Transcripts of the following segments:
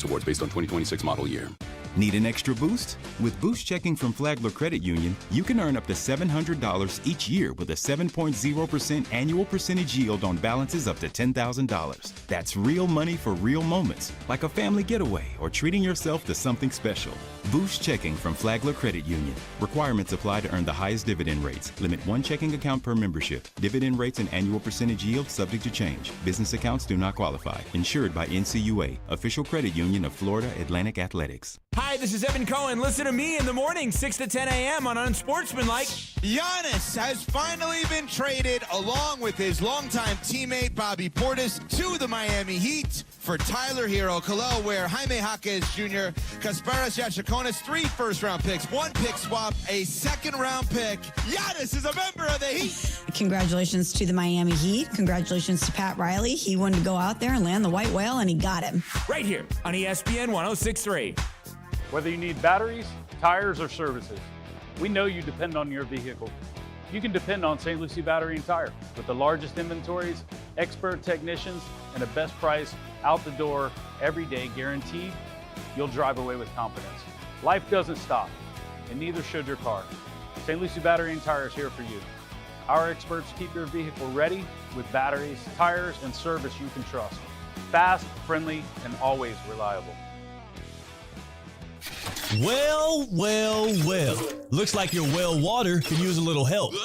awards based on 2026 model year. Need an extra boost? With Boost Checking from Flagler Credit Union, you can earn up to $700 each year with a 7.0% annual percentage yield on balances up to $10,000. That's real money for real moments, like a family getaway or treating yourself to something special. Boost Checking from Flagler Credit Union. Requirements apply to earn the highest dividend rates. Limit one checking account per membership. Dividend rates and annual percentage yield subject to change. Business accounts do not qualify. Insured by NCUA, official credit union of Florida Atlantic Athletics. Hi, this is Evan Cohen. Listen to me in the morning, 6 to 10 a.m. on Unsportsmanlike. Giannis has finally been traded along with his longtime teammate Bobby Portis to the Miami Heat for Tyler Hero, Khalil Ware, Jaime Jaquez Jr., Kasparas Yachakonis, 3 first-round picks, 1 pick swap, a second-round pick. Giannis is a member of the Heat. Congratulations to the Miami Heat. Congratulations to Pat Riley. He wanted to go out there and land the white whale, and he got him. Right here on ESPN 106.3. Whether you need batteries, tires, or services, we know you depend on your vehicle. You can depend on St. Lucie Battery and Tire with the largest inventories, expert technicians, and the best price out the door every day guaranteed. You'll drive away with confidence. Life doesn't stop, and neither should your car. St. Lucie Battery and Tire is here for you. Our experts keep your vehicle ready with batteries, tires, and service you can trust. Fast, friendly, and always reliable. Well. Looks like your well water could use a little help.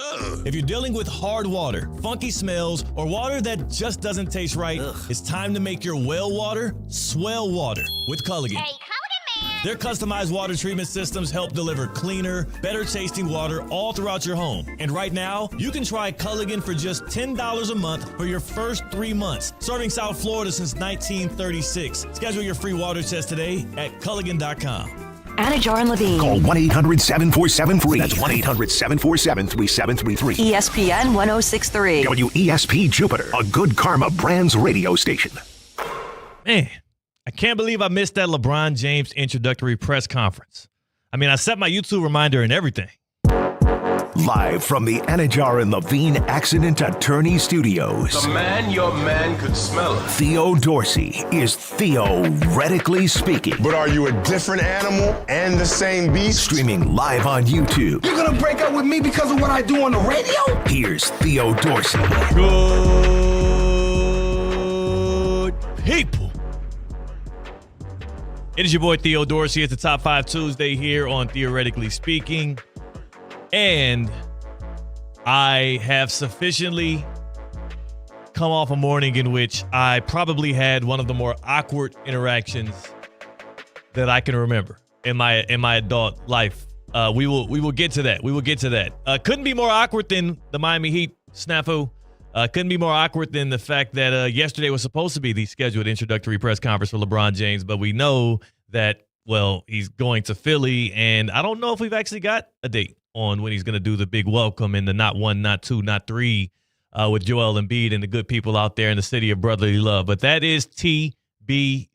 If you're dealing with hard water, funky smells, or water that just doesn't taste right, it's time to make your well water swell water with Culligan. Hey, Culligan, man! Their customized water treatment systems help deliver cleaner, better tasting water all throughout your home. And right now, you can try Culligan for just $10 a month for your first 3 months. Serving South Florida since 1936. Schedule your free water test today at Culligan.com. Anajar and Levine. Call 1-800-747-FREE. That's 1-800-747-3733. ESPN 106.3. WESP Jupiter, a Good Karma Brands radio station. Man, I can't believe I missed that LeBron James introductory press conference. I mean, I set my YouTube reminder and everything. Live from the Anajar and Levine Accident Attorney Studios. The man your man could smell it. Theo Dorsey is theoretically speaking. But are you a different animal and the same beast? Streaming live on YouTube. You're gonna break up with me because of what I do on the radio? Here's Theo Dorsey. Good people. It is your boy Theo Dorsey. It's the Top 5 Tuesday here on Theoretically Speaking. And I have sufficiently come off a morning in which I probably had one of the more awkward interactions that I can remember in my adult life. We will get to that. We will get to that. Couldn't be more awkward than the Miami Heat snafu. Couldn't be more awkward than the fact that yesterday was supposed to be the scheduled introductory press conference for LeBron James, but we know that, well, he's going to Philly, and I don't know if we've actually got a date on when he's going to do the big welcome in the not 1, not 2, not 3 with Joel Embiid and the good people out there in the city of brotherly love. But that is TBD.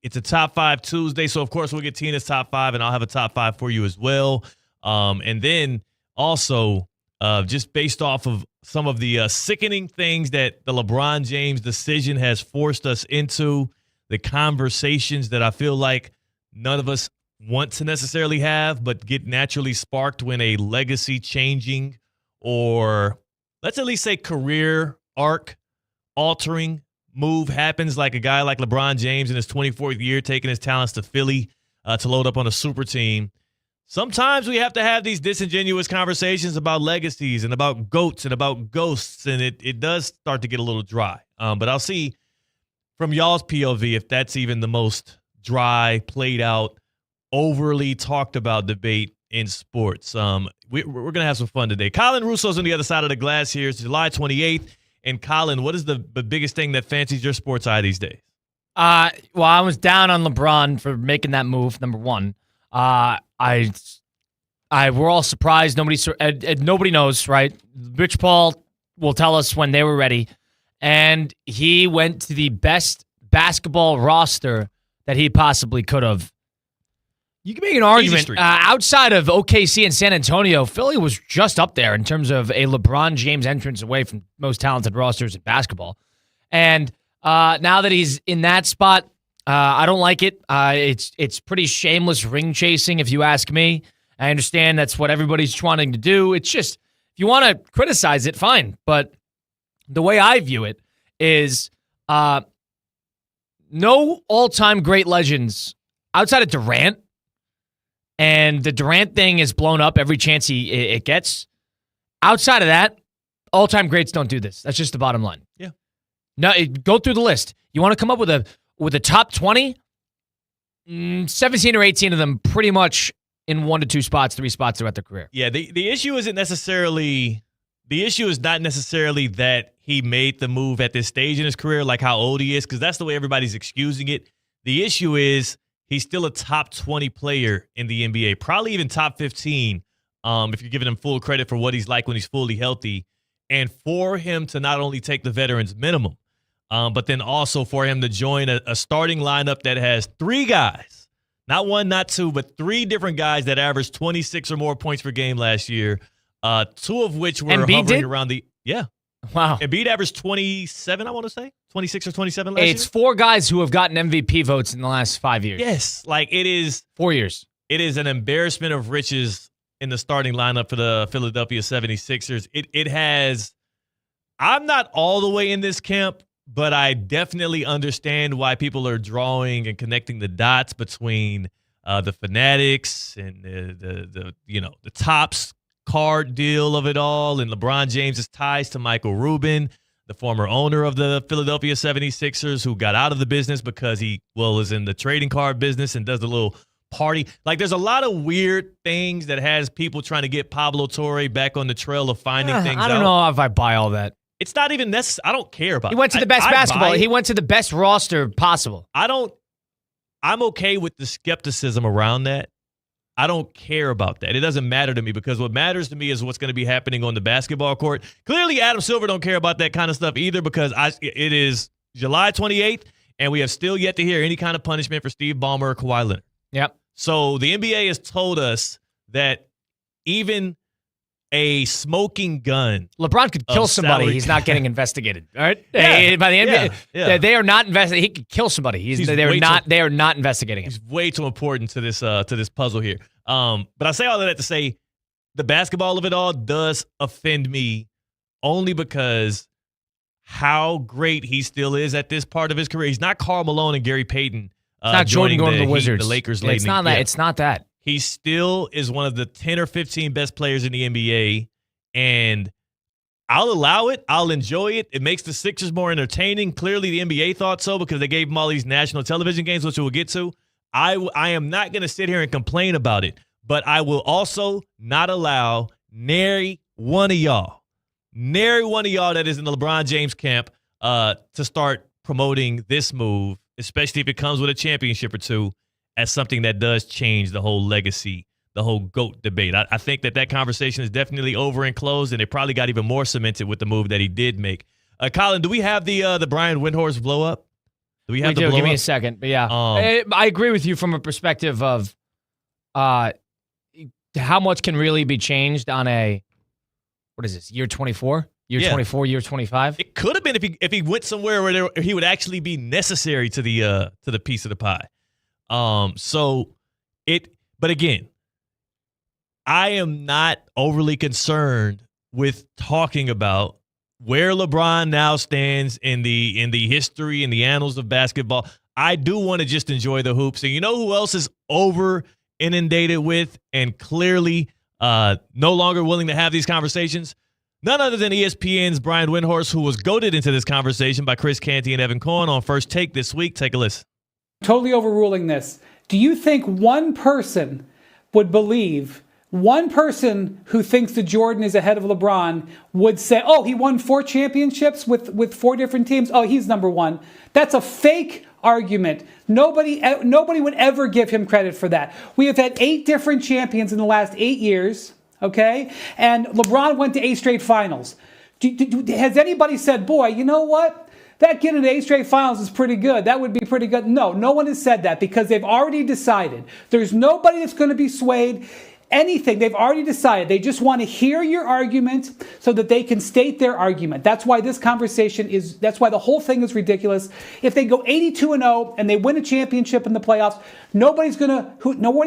It's a Top 5 Tuesday, so of course we'll get Tina's Top 5, and I'll have a Top 5 for you as well. And then also, just based off of some of the sickening things that the LeBron James decision has forced us into, the conversations that I feel like none of us want to necessarily have, but get naturally sparked when a legacy-changing or let's at least say career arc-altering move happens, like a guy like LeBron James in his 24th year taking his talents to Philly to load up on a super team. Sometimes we have to have these disingenuous conversations about legacies and about GOATs and about ghosts, and it does start to get a little dry. But I'll see from y'all's POV if that's even the most dry, played out, overly talked about debate in sports. We're going to have some fun today. Colin Russo's on the other side of the glass here. It's July 28th. And Colin, what is the biggest thing that fancies your sports eye these days? Well, I was down on LeBron for making that move, number one. We're all surprised. Nobody knows, right? Rich Paul will tell us when they were ready. And he went to the best basketball roster that he possibly could have. You can make an argument outside of OKC and San Antonio, Philly was just up there in terms of a LeBron James entrance away from most talented rosters in basketball. And now that he's in that spot, I don't like it. It's pretty shameless ring chasing, if you ask me. I understand that's what everybody's trying to do. It's just, if you want to criticize it, fine. But the way I view it is no all-time great legends outside of Durant, and the Durant thing is blown up every chance it gets. Outside of that, all-time greats don't do this. That's just the bottom line. Yeah. No, go through the list. You want to come up with a top 20? 17 or 18 of them pretty much in 1 to 2 spots, 3 spots throughout their career. Yeah, the issue is not necessarily that he made the move at this stage in his career, like how old he is, because that's the way everybody's excusing it. The issue is he's still a top 20 player in the NBA, probably even top 15 if you're giving him full credit for what he's like when he's fully healthy. And for him to not only take the veterans minimum, but then also for him to join a starting lineup that has 3 guys, not 1, not 2, but 3 different guys that averaged 26 or more points per game last year, 2 of which were hovering around the – yeah. Wow. Embiid averaged 27, I want to say. 26 or 27 last year. It's 4 guys who have gotten MVP votes in the last 5 years. Yes. Like, it is – 4 years. It is an embarrassment of riches in the starting lineup for the Philadelphia 76ers. It has – I'm not all the way in this camp, but I definitely understand why people are drawing and connecting the dots between the Fanatics and the Topps card deal of it all, and LeBron James' ties to Michael Rubin, the former owner of the Philadelphia 76ers, who got out of the business because he is in the trading card business and does a little party. Like, there's a lot of weird things that has people trying to get Pablo Torre back on the trail of finding things out. I don't know if I buy all that. It's not even necessary. I don't care about it. He went to the best basketball. He went to the best roster possible. I'm okay with the skepticism around that. I don't care about that. It doesn't matter to me, because what matters to me is what's going to be happening on the basketball court. Clearly, Adam Silver don't care about that kind of stuff either, because it is July 28th, and we have still yet to hear any kind of punishment for Steve Ballmer or Kawhi Leonard. Yep. So the NBA has told us that even a smoking gun, LeBron could kill somebody. He's not getting investigated. All right. Yeah. By the NBA, they are not investigating. He could kill somebody. They are not investigating him. He's way too important to this puzzle here. But I say all of that to say the basketball of it all does offend me, only because how great he still is at this part of his career. He's not Karl Malone and Gary Payton. It's not Jordan going to the Wizards. The Lakers. It's not that. It's not that. He still is one of the 10 or 15 best players in the NBA, and I'll allow it. I'll enjoy it. It makes the Sixers more entertaining. Clearly, the NBA thought so, because they gave him all these national television games, which we'll get to. I am not going to sit here and complain about it, but I will also not allow nary one of y'all that is in the LeBron James camp to start promoting this move, especially if it comes with a championship or two, as something that does change the whole legacy, the whole GOAT debate. I think that conversation is definitely over and closed, and it probably got even more cemented with the move that he did make. Colin, do we have the Brian Windhorst blow up? Do we have the blow up? Give me a second. But yeah, I agree with you from a perspective of how much can really be changed on what is this, year 24? Year 24, year 25? It could have been if he went somewhere where he would actually be necessary to the piece of the pie. But again, I am not overly concerned with talking about where LeBron now stands in the history and the annals of basketball. I do want to just enjoy the hoops. And you know who else is over inundated with and clearly no longer willing to have these conversations? None other than ESPN's Brian Windhorst, who was goaded into this conversation by Chris Canty and Evan Cohen on First Take this week. Take a listen. Totally overruling this. Do you think one person would believe, one person who thinks that Jordan is ahead of LeBron would say, oh, he won 4 championships with 4 different teams. Oh, he's number 1. That's a fake argument. Nobody would ever give him credit for that. We have had 8 different champions in the last 8 years, okay? And LeBron went to 8 straight finals. Has anybody said, boy, you know what? That getting to 8 straight finals is pretty good. That would be pretty good. No one has said that, because they've already decided. There's nobody that's going to be swayed. anything. They've already decided. They just want to hear your argument so that they can state their argument. That's why this conversation is, that's why the whole thing is ridiculous. If they go 82-0 and they win a championship in the playoffs, nobody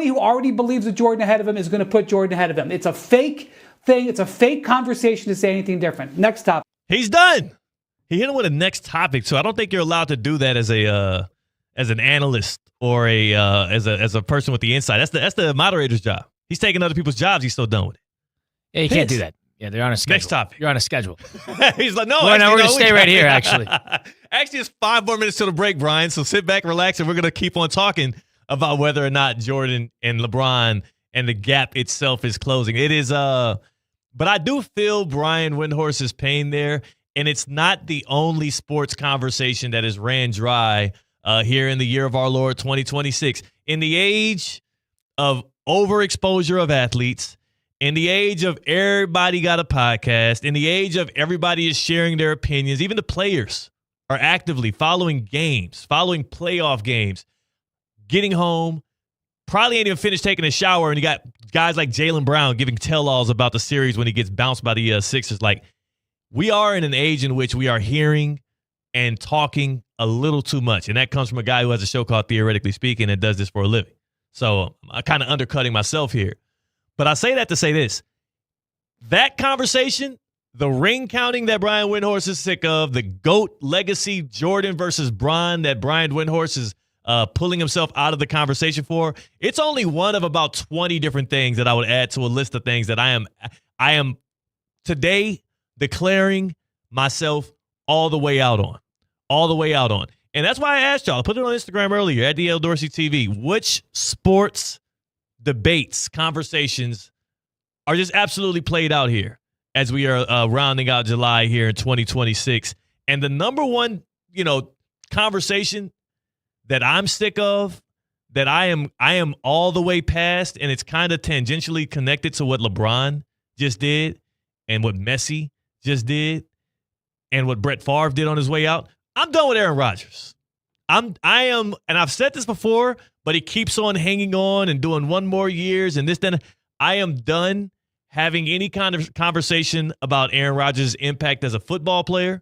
who already believes that Jordan ahead of him is going to put Jordan ahead of him. It's a fake thing. It's a fake conversation to say anything different. Next topic. He's done. He hit him with a next topic, so I don't think you're allowed to do that as an analyst or as a person with the insight. That's the moderator's job. He's taking other people's jobs. He's still done with it. Yeah, you can't do that. Yeah, they're on a schedule. Next topic. You're on a schedule. He's like, no, we're going to stay right here, actually. Actually, it's 5 more minutes till the break, Brian, so sit back, relax, and we're going to keep on talking about whether or not Jordan and LeBron and the gap itself is closing. It is, but I do feel Brian Windhorse's pain there, and it's not the only sports conversation that is ran dry here in the year of our Lord 2026. In the age of overexposure of athletes, in the age of everybody got a podcast, in the age of everybody is sharing their opinions, even the players are actively following games, following playoff games, getting home, probably ain't even finished taking a shower, and you got guys like Jaylen Brown giving tell-alls about the series when he gets bounced by the Sixers. Like, we are in an age in which we are hearing and talking a little too much, and that comes from a guy who has a show called Theoretically Speaking and does this for a living. So I'm kind of undercutting myself here. But I say that to say this. That conversation, the ring counting that Brian Windhorse is sick of, the GOAT legacy Jordan versus Bron that Brian Windhorse is pulling himself out of the conversation for, it's only one of about 20 different things that I would add to a list of things that I am today declaring myself all the way out on. All the way out on. And that's why I asked y'all, I put it on Instagram earlier at DL Dorsey TV, which sports debates, conversations are just absolutely played out here as we are rounding out July here in 2026. And the number one, conversation that I'm sick of, that I am all the way past, and it's kind of tangentially connected to what LeBron just did and what Messi just did and what Brett Favre did on his way out. I'm done with Aaron Rodgers. I am, and I've said this before, but he keeps on hanging on and doing one more years and this, then. I am done having any kind of conversation about Aaron Rodgers' impact as a football player,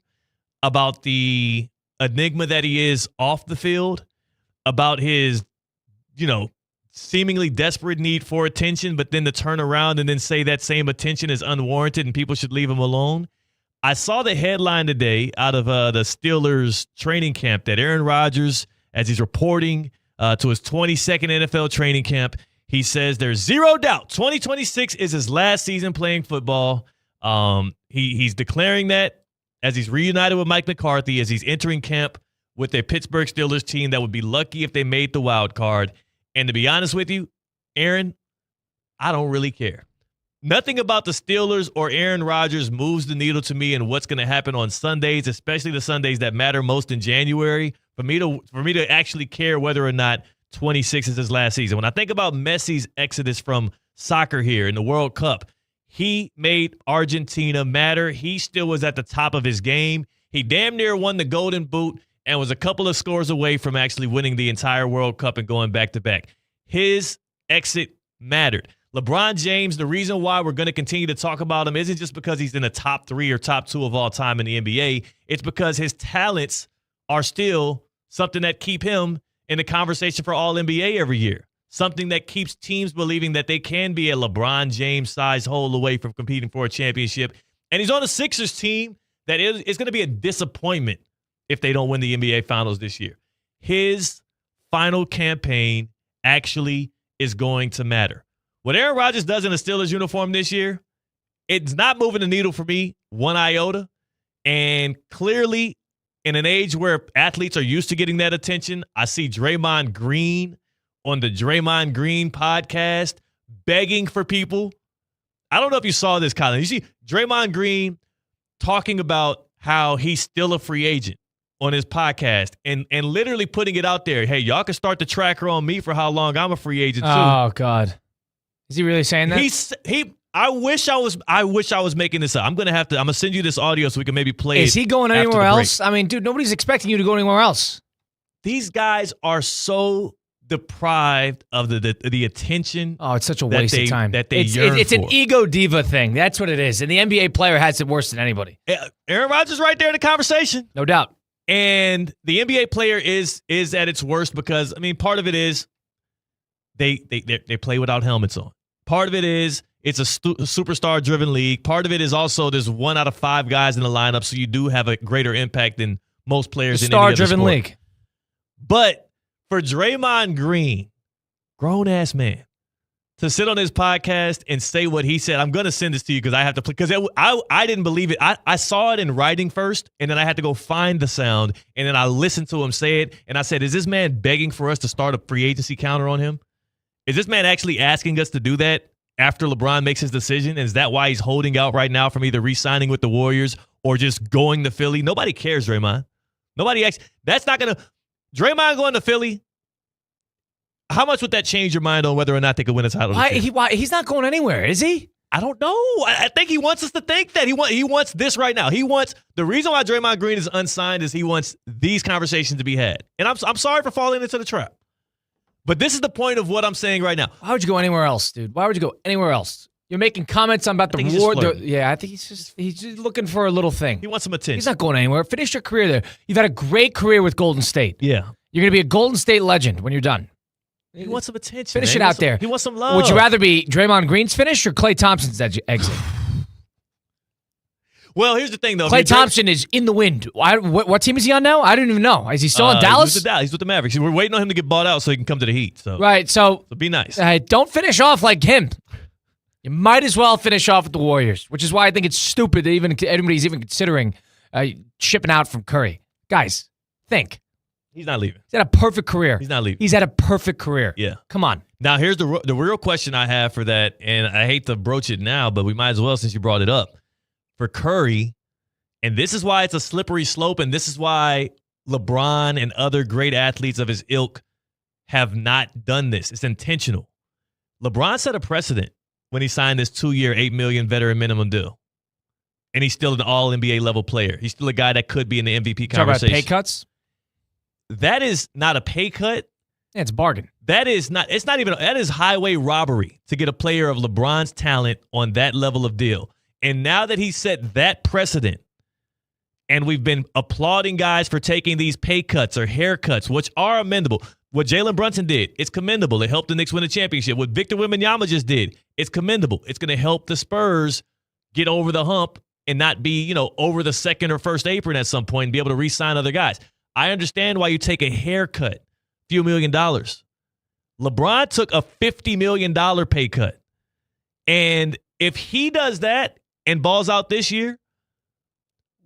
about the enigma that he is off the field, about his, seemingly desperate need for attention, but then to turn around and then say that same attention is unwarranted and people should leave him alone. I saw the headline today out of the Steelers training camp that Aaron Rodgers, as he's reporting to his 22nd NFL training camp, he says there's zero doubt 2026 is his last season playing football. He's declaring that as he's reunited with Mike McCarthy, as he's entering camp with a Pittsburgh Steelers team that would be lucky if they made the wild card. And to be honest with you, Aaron, I don't really care. Nothing about the Steelers or Aaron Rodgers moves the needle to me and what's going to happen on Sundays, especially the Sundays that matter most in January, for me to actually care whether or not 26 is his last season. When I think about Messi's exodus from soccer here in the World Cup, he made Argentina matter. He still was at the top of his game. He damn near won the Golden Boot and was a couple of scores away from actually winning the entire World Cup and going back-to-back. His exit mattered. LeBron James, the reason why we're going to continue to talk about him isn't just because he's in the top 3 or top 2 of all time in the NBA. It's because his talents are still something that keep him in the conversation for All-NBA every year. Something that keeps teams believing that they can be a LeBron James-sized hole away from competing for a championship. And he's on a Sixers team that is going to be a disappointment if they don't win the NBA Finals this year. His final campaign actually is going to matter. What Aaron Rodgers does in a Steelers uniform this year, it's not moving the needle for me one iota. And clearly, in an age where athletes are used to getting that attention, I see Draymond Green on the Draymond Green podcast begging for people. I don't know if you saw this, Colin. You see Draymond Green talking about how he's still a free agent on his podcast and literally putting it out there. Hey, y'all can start the tracker on me for how long I'm a free agent too. Oh, God. Is he really saying that? I wish I was making this up. I'm gonna send you this audio so we can maybe play it. Is he going anywhere else? I mean, dude, nobody's expecting you to go anywhere else. These guys are so deprived of the attention. Oh, it's such a waste of time. That they yearn it's for. an ego diva thing. That's what it is. And the NBA player has it worse than anybody. Aaron Rodgers right there in the conversation. No doubt. And the NBA player is at its worst because, I mean, part of it is they play without helmets on. Part of it is it's a superstar-driven league. Part of it is also there's 1 out of 5 guys in the lineup, so you do have a greater impact than most players in any other sport. Star-driven league. But for Draymond Green, grown-ass man, to sit on his podcast and say what he said, I'm going to send this to you because I have to play. Because I didn't believe it. I saw it in writing first, and then I had to go find the sound, and then I listened to him say it, and I said, is this man begging for us to start a free agency counter on him? Is this man actually asking us to do that after LeBron makes his decision? And is that why he's holding out right now from either re-signing with the Warriors or just going to Philly? Nobody cares, Draymond. Nobody asks. That's not going to – Draymond going to Philly, how much would that change your mind on whether or not they could win a title? Why he's not going anywhere, is he? I don't know. I think he wants us to think that. He wants this right now. The reason why Draymond Green is unsigned is he wants these conversations to be had. And I'm sorry for falling into the trap. But this is the point of what I'm saying right now. Why would you go anywhere else, dude? Why would you go anywhere else? You're making comments about the war. I think he's just looking for a little thing. He wants some attention. He's not going anywhere. Finish your career there. You've had a great career with Golden State. Yeah. You're going to be a Golden State legend when you're done. He wants some attention. Finish it out there. He wants some love. Would you rather be Draymond Green's finish or Klay Thompson's exit? Well, here's the thing, though. Klay Thompson is in the wind. What team is he on now? I don't even know. Is he still in Dallas? He's with the Mavericks. We're waiting on him to get bought out so he can come to the Heat. So. Right. So be nice. Don't finish off like him. You might as well finish off with the Warriors, which is why I think it's stupid that anybody's even considering shipping out from Curry. Guys, think. He's not leaving. He's had a perfect career. He's not leaving. He's had a perfect career. Yeah. Come on. Now, here's the real question I have for that, and I hate to broach it now, but we might as well since you brought it up. For Curry, and this is why it's a slippery slope, and this is why LeBron and other great athletes of his ilk have not done this. It's intentional. LeBron set a precedent when he signed this 2-year, $8 million veteran minimum deal. And he's still an all-NBA level player. He's still a guy that could be in the MVP conversation. Talk about pay cuts? That is not a pay cut. Yeah, it's a bargain. That is highway robbery to get a player of LeBron's talent on that level of deal. And now that he set that precedent, and we've been applauding guys for taking these pay cuts or haircuts, which are amendable. What Jalen Brunson did, it's commendable. It helped the Knicks win a championship. What Victor Wembanyama just did, it's commendable. It's going to help the Spurs get over the hump and not be, over the second or first apron at some point and be able to re-sign other guys. I understand why you take a haircut, few $1 million. LeBron took a $50 million pay cut. And if he does that and balls out this year,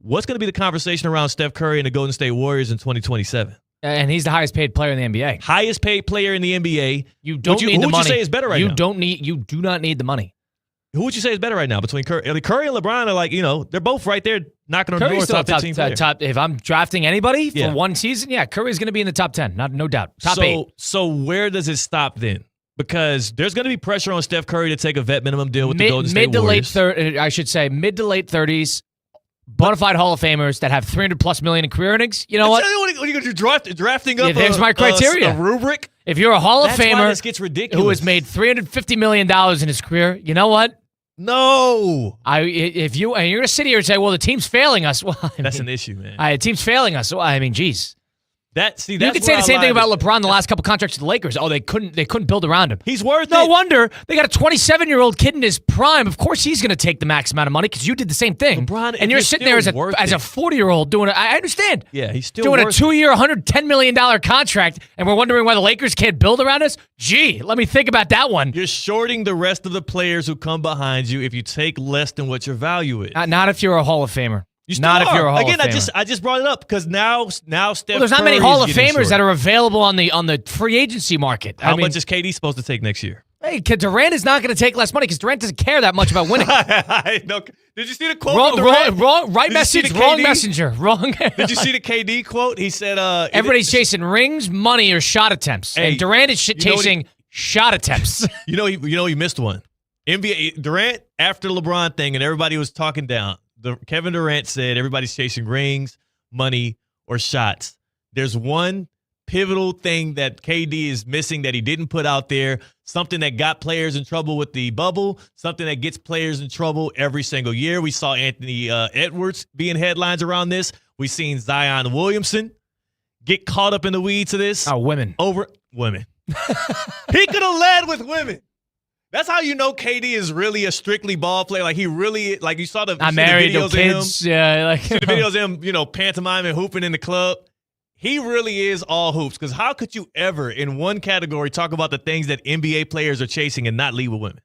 what's going to be the conversation around Steph Curry and the Golden State Warriors in 2027? And he's the highest paid player in the NBA. Highest paid player in the NBA. You don't need the money. Who would you say is better right now? You do not need the money. Who would you say is better right now between Curry? Curry and LeBron are like, they're both right there knocking on the door. Top 15 player. If I'm drafting anybody for one season, Curry's going to be in the top 10. No doubt. Top 8. So where does it stop then? Because there's going to be pressure on Steph Curry to take a vet minimum deal with the Golden State Warriors. Mid to late 30s. Bonafide Hall of Famers that have $300+ million in career earnings. You know what? What are you going to do? Drafting up there's my criteria. A rubric? If you're a Hall of Famer this gets ridiculous. who has made $350 million in his career, you know what? No. If you're going to sit here and say, well, the team's failing us. Well, that's an issue, man. The team's failing us. Well, geez. You could say the same thing about LeBron the last couple contracts to the Lakers. Oh, they couldn't build around him. He's worth it. No wonder they got a 27-year-old kid in his prime. Of course, he's going to take the max amount of money because you did the same thing. LeBron, and you're sitting there as a 40-year-old doing it. I understand. Yeah, he's still doing a 2-year, $110 million contract, and we're wondering why the Lakers can't build around us. Gee, let me think about that one. You're shorting the rest of the players who come behind you if you take less than what your value is. Not if you're a Hall of Famer. If you're a Hall of Famer. I just brought it up because now Steph. Well, there's not many Hall of Famers that are available on the free agency market. How much is KD supposed to take next year? Hey, Durant is not going to take less money because Durant doesn't care that much about winning. Did you see the quote? Right message, wrong messenger. Wrong. Did you see the KD quote? He said, "Everybody's chasing rings, money, or shot attempts, and Durant is chasing shot attempts." You know, he missed one. NBA Durant after the LeBron thing, and everybody was talking down. Kevin Durant said everybody's chasing rings, money, or shots. There's one pivotal thing that KD is missing that he didn't put out there, something that got players in trouble with the bubble, something that gets players in trouble every single year. We saw Anthony Edwards be in headlines around this. We've seen Zion Williamson get caught up in the weeds of this. Oh, women. Over women. He could have led with women. That's how you know KD is really a strictly ball player. Like, he really, like, you saw the married, no kids. Yeah, like see the videos of him, pantomiming, hooping in the club. He really is all hoops. Because how could you ever, in one category, talk about the things that NBA players are chasing and not lead with women?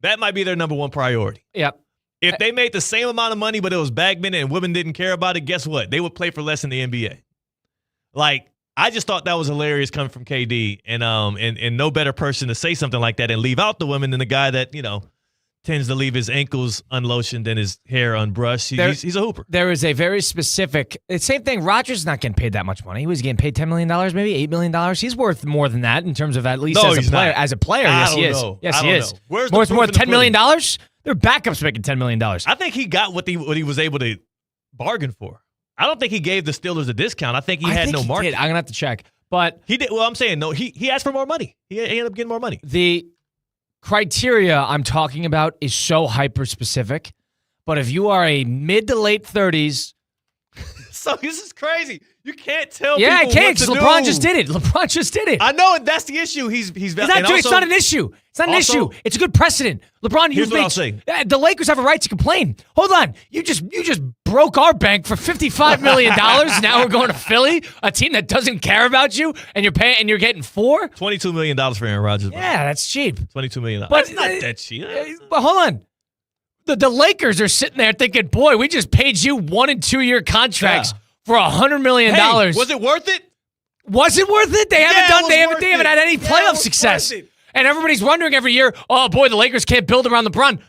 That might be their number one priority. Yep. If they made the same amount of money, but it was bagmen and women didn't care about it, guess what? They would play for less in the NBA. Like, I just thought that was hilarious coming from KD, and no better person to say something like that and leave out the women than the guy that, tends to leave his ankles unlotioned and his hair unbrushed. He's a hooper. There is a very specific same thing. Rodgers not getting paid that much money. He was getting paid $10 million, maybe $8 million. He's worth more than that in terms of at least as a player. Not. As a player, yes, he is. Know. Yes, he is. Where's more than $10 million? Their backups making $10 million. I think he got what he was able to bargain for. I don't think he gave the Steelers a discount. I think he had no market. I'm going to have to check. But he did. Well, I'm saying, no, he asked for more money. He ended up getting more money. The criteria I'm talking about is so hyper-specific. But if you are a mid to late 30s. So this is crazy. You can't tell people I can't, because LeBron just did it. LeBron just did it. I know, and that's the issue. It's not an issue. It's not an issue. It's a good precedent. LeBron, here's what I'll say. The Lakers have a right to complain. Hold on. You just broke our bank for $55 million. Now we're going to Philly, a team that doesn't care about you, and you're getting $22 million for Aaron Rodgers. Yeah, that's cheap. $22 million. But that's not that cheap. But hold on. The Lakers are sitting there thinking, boy, we just paid you 1 and 2 year contracts for $100 million. Hey, was it worth it? Was it worth it? They haven't had any playoff success. And everybody's wondering every year, oh boy, the Lakers can't build around LeBron.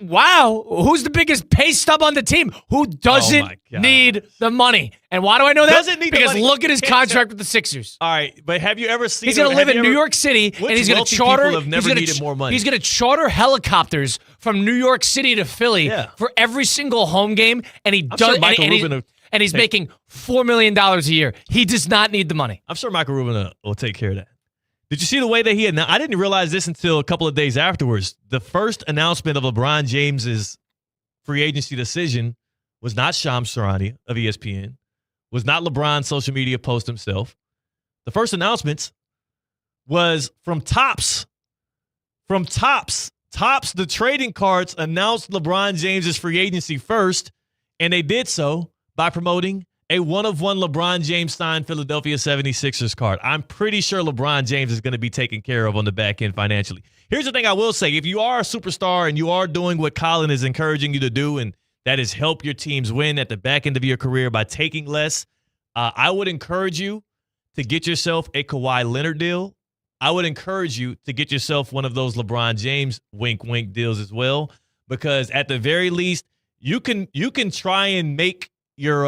Wow, who's the biggest pay stub on the team? Who doesn't need the money? And why do I know that? Because look at his contract with the Sixers. All right, but have you ever seen? He's going to live in New York City, and he's going to charter. Have never needed more money. He's going to charter helicopters from New York City to Philly for every single home game, and he does. And he's making $4 million a year. He does not need the money. I'm sure Michael Rubin will take care of that. Did you see the way that I didn't realize this until a couple of days afterwards. The first announcement of LeBron James's free agency decision was not Shams Charania of ESPN, was not LeBron's social media post himself. The first announcement was from Topps. From Topps. Topps, the trading cards, announced LeBron James's free agency first, and they did so by promoting a one-of-one LeBron James signed Philadelphia 76ers card. I'm pretty sure LeBron James is going to be taken care of on the back end financially. Here's the thing I will say. If you are a superstar and you are doing what Colin is encouraging you to do, and that is help your teams win at the back end of your career by taking less, I would encourage you to get yourself a Kawhi Leonard deal. I would encourage you to get yourself one of those LeBron James wink-wink deals as well, because at the very least, you can try and make your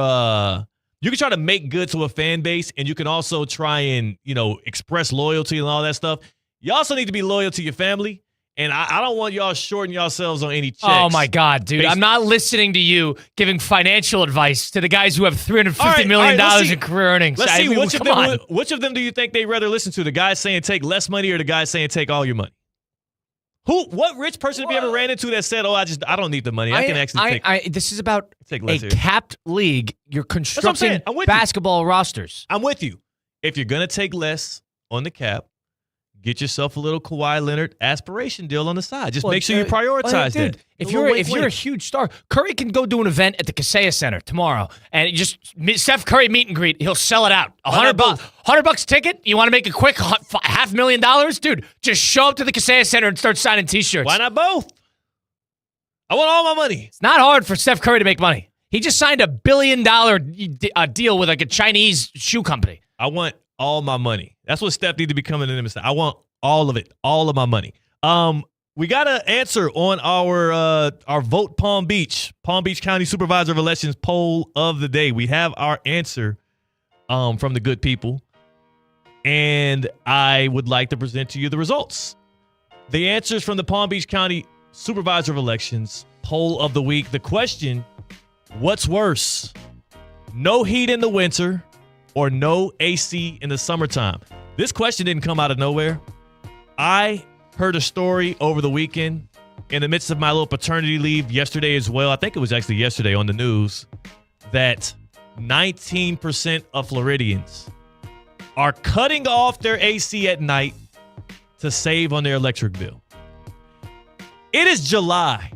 you can try to make good to a fan base, and you can also try and, express loyalty and all that stuff. You also need to be loyal to your family, and I don't want y'all shorting yourselves on any checks. Oh, my God, dude. I'm not listening to you giving financial advice to the guys who have $350 million in career earnings. Let's see, which of them do you think they'd rather listen to? The guys saying take less money or the guys saying take all your money? What rich person have you ever ran into that said, "Oh, I don't need the money. I can actually take." This is about a here. capped league. You're constructing basketball rosters. I'm with you. If you're gonna take less on the cap, get yourself a little Kawhi Leonard aspiration deal on the side. Just make sure you prioritize that. If you're a huge star, Curry can go do an event at the Kaseya Center tomorrow, and just Steph Curry meet and greet. He'll sell it out. $100 ticket. You want to make a quick $500,000, dude? Just show up to the Kaseya Center and start signing T-shirts. Why not both? I want all my money. It's not hard for Steph Curry to make money. He just signed $1 billion deal with like a Chinese shoe company. I want all my money. That's what Steph needs to be coming in and say. I want all of it, all of my money. We got an answer on our Vote Palm Beach County Supervisor of Elections poll of the day. We have our answer from the good people, and I would like to present to you the results. The answers from the Palm Beach County Supervisor of Elections poll of the week. The question, what's worse? No heat in the winter or no AC in the summertime? This question didn't come out of nowhere. I heard a story over the weekend in the midst of my little paternity leave yesterday as well. I think it was actually yesterday on the news that 19% of Floridians are cutting off their AC at night to save on their electric bill. It is July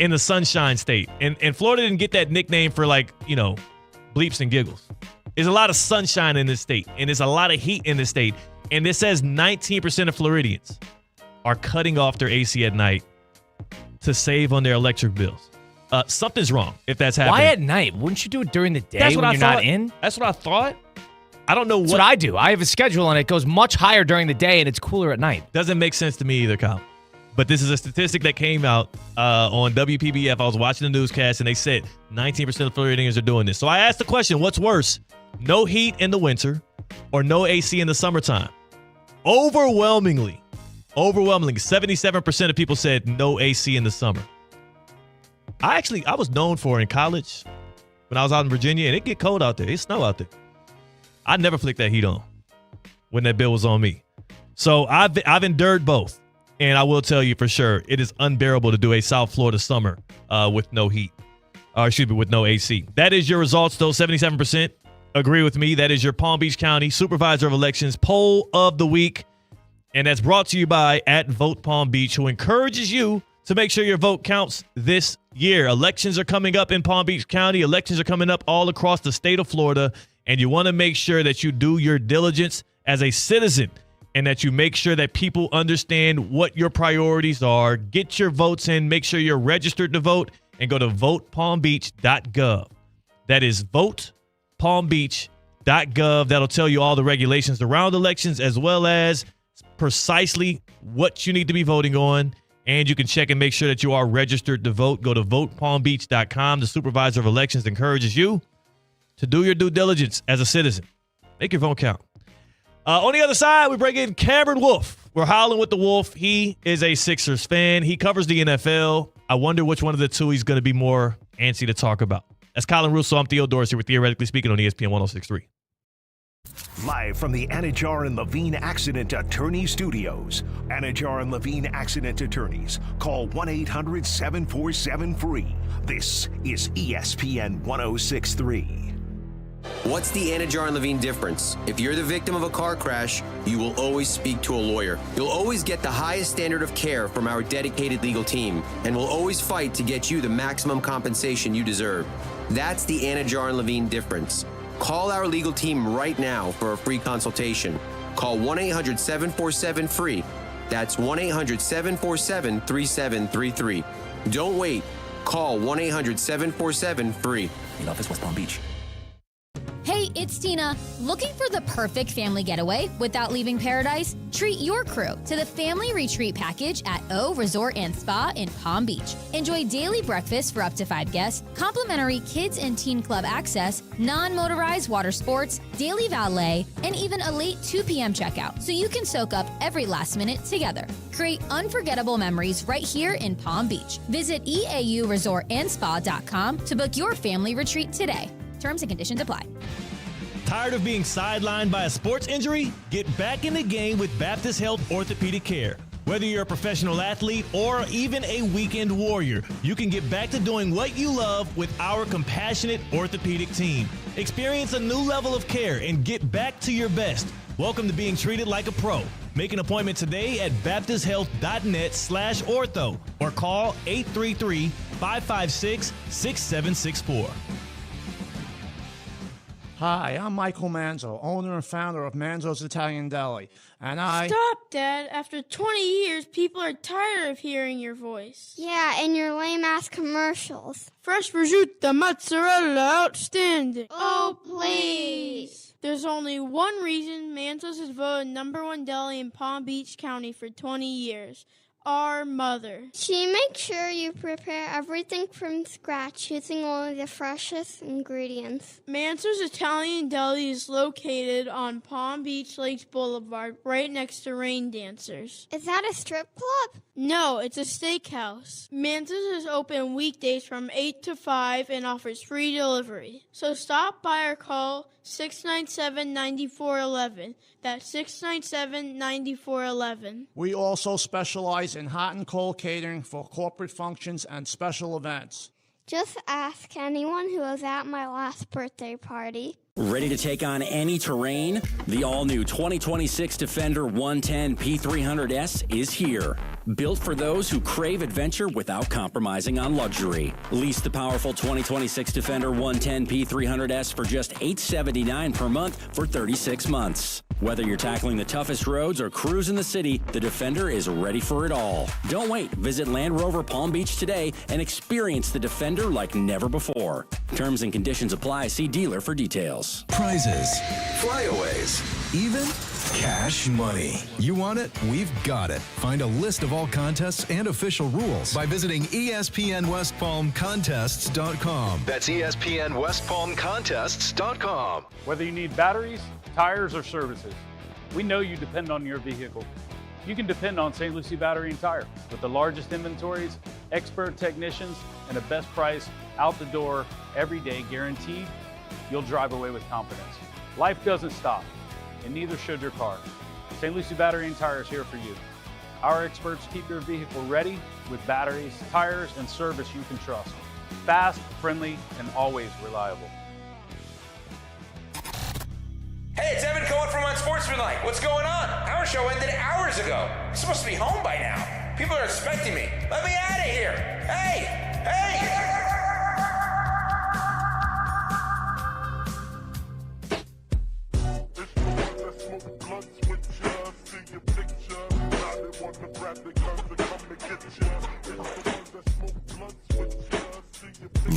in the Sunshine State. And Florida didn't get that nickname for bleeps and giggles. There's a lot of sunshine in this state, and there's a lot of heat in this state. And it says 19% of Floridians are cutting off their AC at night to save on their electric bills. Something's wrong if that's happening. Why at night? Wouldn't you do it during the day when you're not in? That's what I thought. I don't know what. That's what I do. I have a schedule, and it goes much higher during the day, and it's cooler at night. Doesn't make sense to me either, Kyle. But this is a statistic that came out on WPBF. I was watching the newscast, and they said 19% of Floridians are doing this. So I asked the question, what's worse, no heat in the winter or no AC in the summertime? Overwhelmingly, 77% of people said no AC in the summer. I was known for in college when I was out in Virginia, and it get cold out there. It snow out there. I never flicked that heat on when that bill was on me. So I've endured both. And I will tell you for sure, it is unbearable to do a South Florida summer with no heat. With no AC. That is your results, though. 77% agree with me. That is your Palm Beach County Supervisor of Elections poll of the week. And that's brought to you by @Vote Palm Beach, who encourages you to make sure your vote counts this year. Elections are coming up in Palm Beach County. Elections are coming up all across the state of Florida. And you want to make sure that you do your diligence as a citizen and that you make sure that people understand what your priorities are. Get your votes in. Make sure you're registered to vote and go to votepalmbeach.gov. That is votepalmbeach.gov. That'll tell you all the regulations around elections as well as precisely what you need to be voting on. And you can check and make sure that you are registered to vote. Go to votepalmbeach.com. The Supervisor of Elections encourages you to do your due diligence as a citizen. Make your vote count. On the other side, we bring in Cameron Wolf. We're howling with the Wolf. He is a Sixers fan. He covers the NFL. I wonder which one of the two he's going to be more antsy to talk about. That's Colin Russo. I'm Theo Dorsey. We're Theoretically Speaking on ESPN 106.3. Live from the Anajar and Levine Accident Attorney Studios. Anajar and Levine Accident Attorneys. Call 1-800-747-FREE. This is ESPN 106.3. What's the Anajar and Levine difference? If you're the victim of a car crash, you will always speak to a lawyer. You'll always get the highest standard of care from our dedicated legal team, and we'll always fight to get you the maximum compensation you deserve. That's the Anajar and Levine difference. Call our legal team right now for a free consultation. Call 1-800-747-FREE. That's 1-800-747-3733. Don't wait. Call 1-800-747-FREE. Main office, West Palm Beach. Hey, it's Tina. Looking for the perfect family getaway without leaving paradise? Treat your crew to the family retreat package at O Resort and Spa in Palm Beach. Enjoy daily breakfast for up to 5 guests, complimentary kids and teen club access, non-motorized water sports, daily valet, and even a late 2 p.m. checkout, so you can soak up every last minute together. Create unforgettable memories right here in Palm Beach. Visit eauresortandspa.com to book your family retreat today. Terms and conditions apply. Tired of being sidelined by a sports injury? Get back in the game with Baptist Health Orthopedic Care. Whether you're a professional athlete or even a weekend warrior, you can get back to doing what you love with our compassionate orthopedic team. Experience a new level of care and get back to your best. Welcome to being treated like a pro. Make an appointment today at baptisthealth.net/ortho or call 833-556-6764. Hi, I'm Michael Manzo, owner and founder of Manzo's Italian Deli, and Stop, Dad. After 20 years, people are tired of hearing your voice. Yeah, and your lame-ass commercials. Fresh prosciutto, mozzarella, outstanding. Oh, please. There's only one reason Manzo's has voted #1 deli in Palm Beach County for 20 years. Our mother. She makes sure you prepare everything from scratch using only the freshest ingredients. Manzo's Italian Deli is located on Palm Beach Lakes Boulevard, right next to Rain Dancers. Is that a strip club? No, it's a steakhouse. Manzo's is open weekdays from 8 to 5 and offers free delivery. So stop by or call 697-9411. That's 697-9411. We also specialize in hot and cold catering for corporate functions and special events. Just ask anyone who was at my last birthday party. Ready to take on any terrain? The all-new 2026 Defender 110 P300S is here. Built for those who crave adventure without compromising on luxury. Lease the powerful 2026 Defender 110 P300S for just $879 per month for 36 months. Whether you're tackling the toughest roads or cruising the city, the Defender is ready for it all. Don't wait. Visit Land Rover Palm Beach today and experience the Defender like never before. Terms and conditions apply. See dealer for details. Prizes, flyaways, even cash money. You want it? We've got it. Find a list of all contests and official rules by visiting ESPNWestPalmContests.com. That's ESPNWestPalmContests.com. Whether you need batteries, tires, or services, we know you depend on your vehicle. You can depend on St. Lucie Battery and Tire with the largest inventories, expert technicians, and a best price out the door every day guaranteed. You'll drive away with confidence. Life doesn't stop, and neither should your car. St. Lucie Battery and Tire is here for you. Our experts keep your vehicle ready with batteries, tires, and service you can trust. Fast, friendly, and always reliable. Hey, it's Evan Cohen from Unsportsmanlike. What's going on? Our show ended hours ago. I'm supposed to be home by now. People are expecting me. Let me out of here. Hey! Hey!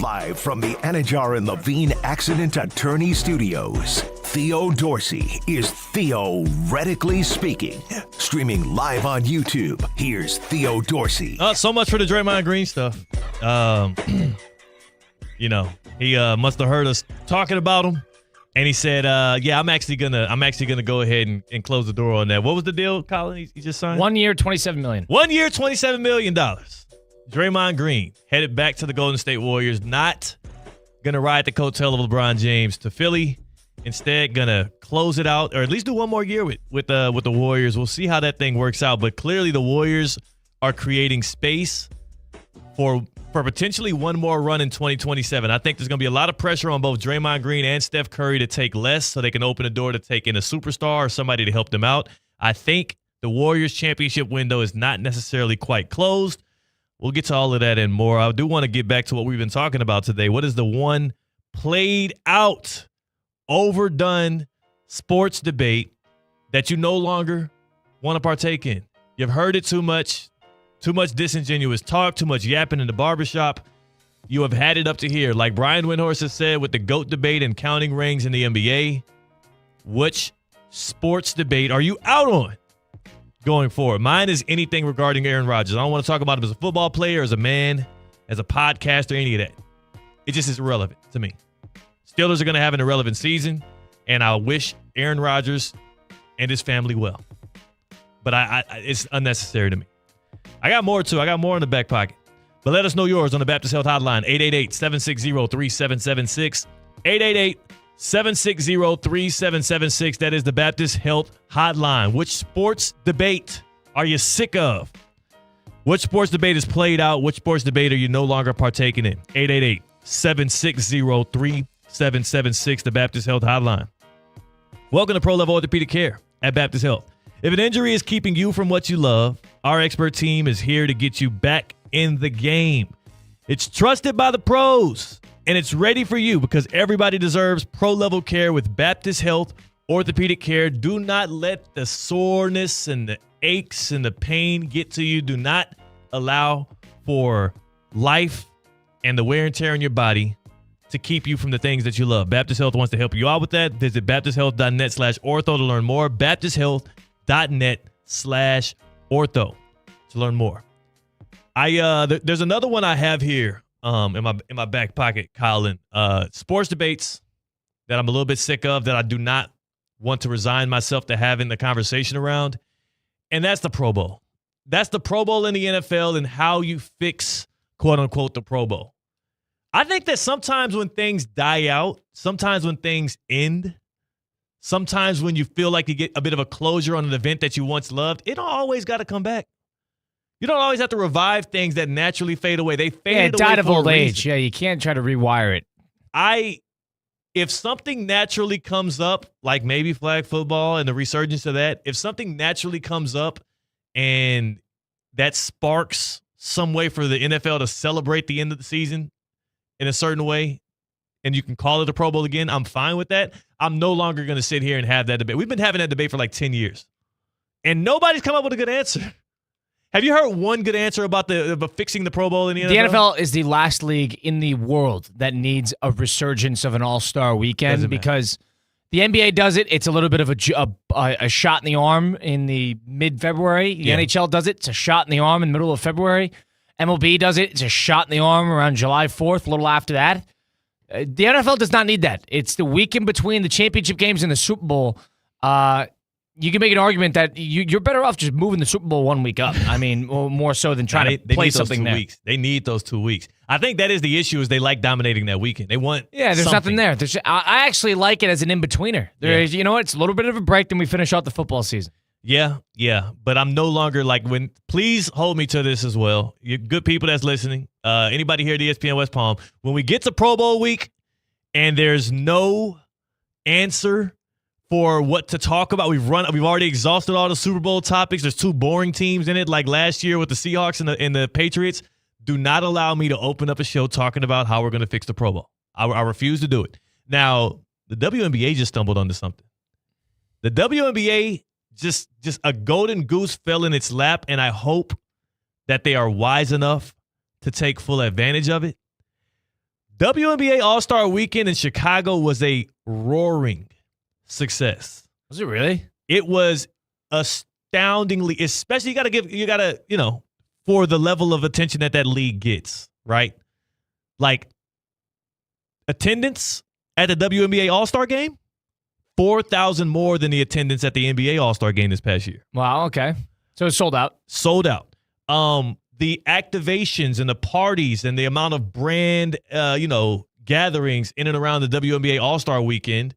Live from the Anajar and Levine Accident Attorney Studios, Theo Dorsey is theoretically speaking. Streaming live on YouTube, here's Theo Dorsey. So much for the Draymond Green stuff. You know, he must have heard us talking about him, and he said, "Yeah, I'm actually gonna go ahead and close the door on that." What was the deal, Colin? He just signed 1 year, $27 million. 1 year, $27 million. Draymond Green headed back to the Golden State Warriors. Not gonna ride the coattail of LeBron James to Philly. Instead, gonna close it out, or at least do one more year with the Warriors. We'll see how that thing works out. But clearly, the Warriors are creating space for potentially one more run in 2027. I think there's going to be a lot of pressure on both Draymond Green and Steph Curry to take less so they can open the door to take in a superstar or somebody to help them out. I think the Warriors championship window is not necessarily quite closed. We'll get to all of that and more. I do want to get back to what we've been talking about today. What is the one played out, overdone sports debate that you no longer want to partake in? You've heard it too much disingenuous talk, too much yapping in the barbershop. You have had it up to here. Like Brian Windhorst has said with the GOAT debate and counting rings in the NBA, which sports debate are you out on going forward? Mine is anything regarding Aaron Rodgers. I don't want to talk about him as a football player, as a man, as a podcaster, any of that. It just is irrelevant to me. Steelers are going to have an irrelevant season, and I wish Aaron Rodgers and his family well. But it's unnecessary to me. I got more, too. I got more in the back pocket. But let us know yours on the Baptist Health Hotline, 888-760-3776. 888-760-3776. That is the Baptist Health Hotline. Which sports debate are you sick of? Which sports debate is played out? Which sports debate are you no longer partaking in? 888-760-3776, the Baptist Health Hotline. Welcome to Pro Level Orthopedic Care at Baptist Health. If an injury is keeping you from what you love, our expert team is here to get you back in the game. It's trusted by the pros, and it's ready for you because everybody deserves pro-level care with Baptist Health Orthopedic Care. Do not let the soreness and the aches and the pain get to you. Do not allow for life and the wear and tear on your body to keep you from the things that you love. Baptist Health wants to help you out with that. Visit baptisthealth.net/ortho to learn more. baptisthealth.net/ortho to learn more. There's another one I have here in my back pocket, Colin. Sports debates that I'm a little bit sick of, that I do not want to resign myself to having the conversation around, and that's the Pro Bowl. That's the Pro Bowl in the NFL and how you fix, quote unquote, the Pro Bowl. I think that sometimes when things die out, sometimes when things end, sometimes when you feel like you get a bit of a closure on an event that you once loved, it don't always got to come back. You don't always have to revive things that naturally fade away. They fade away. It died of for a old age. reason. Yeah, you can't try to rewire it. If something naturally comes up, like maybe flag football and the resurgence of that, if something naturally comes up and that sparks some way for the NFL to celebrate the end of the season in a certain way, and you can call it a Pro Bowl again, I'm fine with that. I'm no longer going to sit here and have that debate. We've been having that debate for like 10 years, and nobody's come up with a good answer. Have you heard one good answer about fixing the Pro Bowl in the NFL? The NFL is the last league in the world that needs a resurgence of an all-star weekend because the NBA does it. It's a little bit of a shot in the arm in the mid-February. The NHL does it. It's a shot in the arm in the middle of February. MLB does it. It's a shot in the arm around July 4th, a little after that. The NFL does not need that. It's the weekend between the championship games and the Super Bowl. You can make an argument that you're better off just moving the Super Bowl 1 week up. I mean, more so than trying to play something there. Weeks. They need those 2 weeks. I think that is the issue is they like dominating that weekend. They want there's nothing there. I actually like it as an in-betweener. You know what? It's a little bit of a break, then we finish out the football season. Yeah. But I'm no longer like please hold me to this as well. You good people that's listening. Anybody here at ESPN West Palm, when we get to Pro Bowl week and there's no answer for what to talk about, we've already exhausted all the Super Bowl topics. There's 2 boring teams in it, like last year with the Seahawks and the Patriots. Do not allow me to open up a show talking about how we're going to fix the Pro Bowl. I refuse to do it. Now, the WNBA just stumbled onto something. The WNBA just a golden goose fell in its lap, and I hope that they are wise enough to take full advantage of it. WNBA All-Star Weekend in Chicago was a roaring success. Was it really? It was astoundingly, especially you gotta, for the level of attention that league gets, right? Like attendance at the WNBA All-Star game, 4,000 more than the attendance at the NBA All-Star game this past year. Wow, okay. So it's sold out. Sold out. The activations and the parties and the amount of brand, gatherings in and around the WNBA All-Star Weekend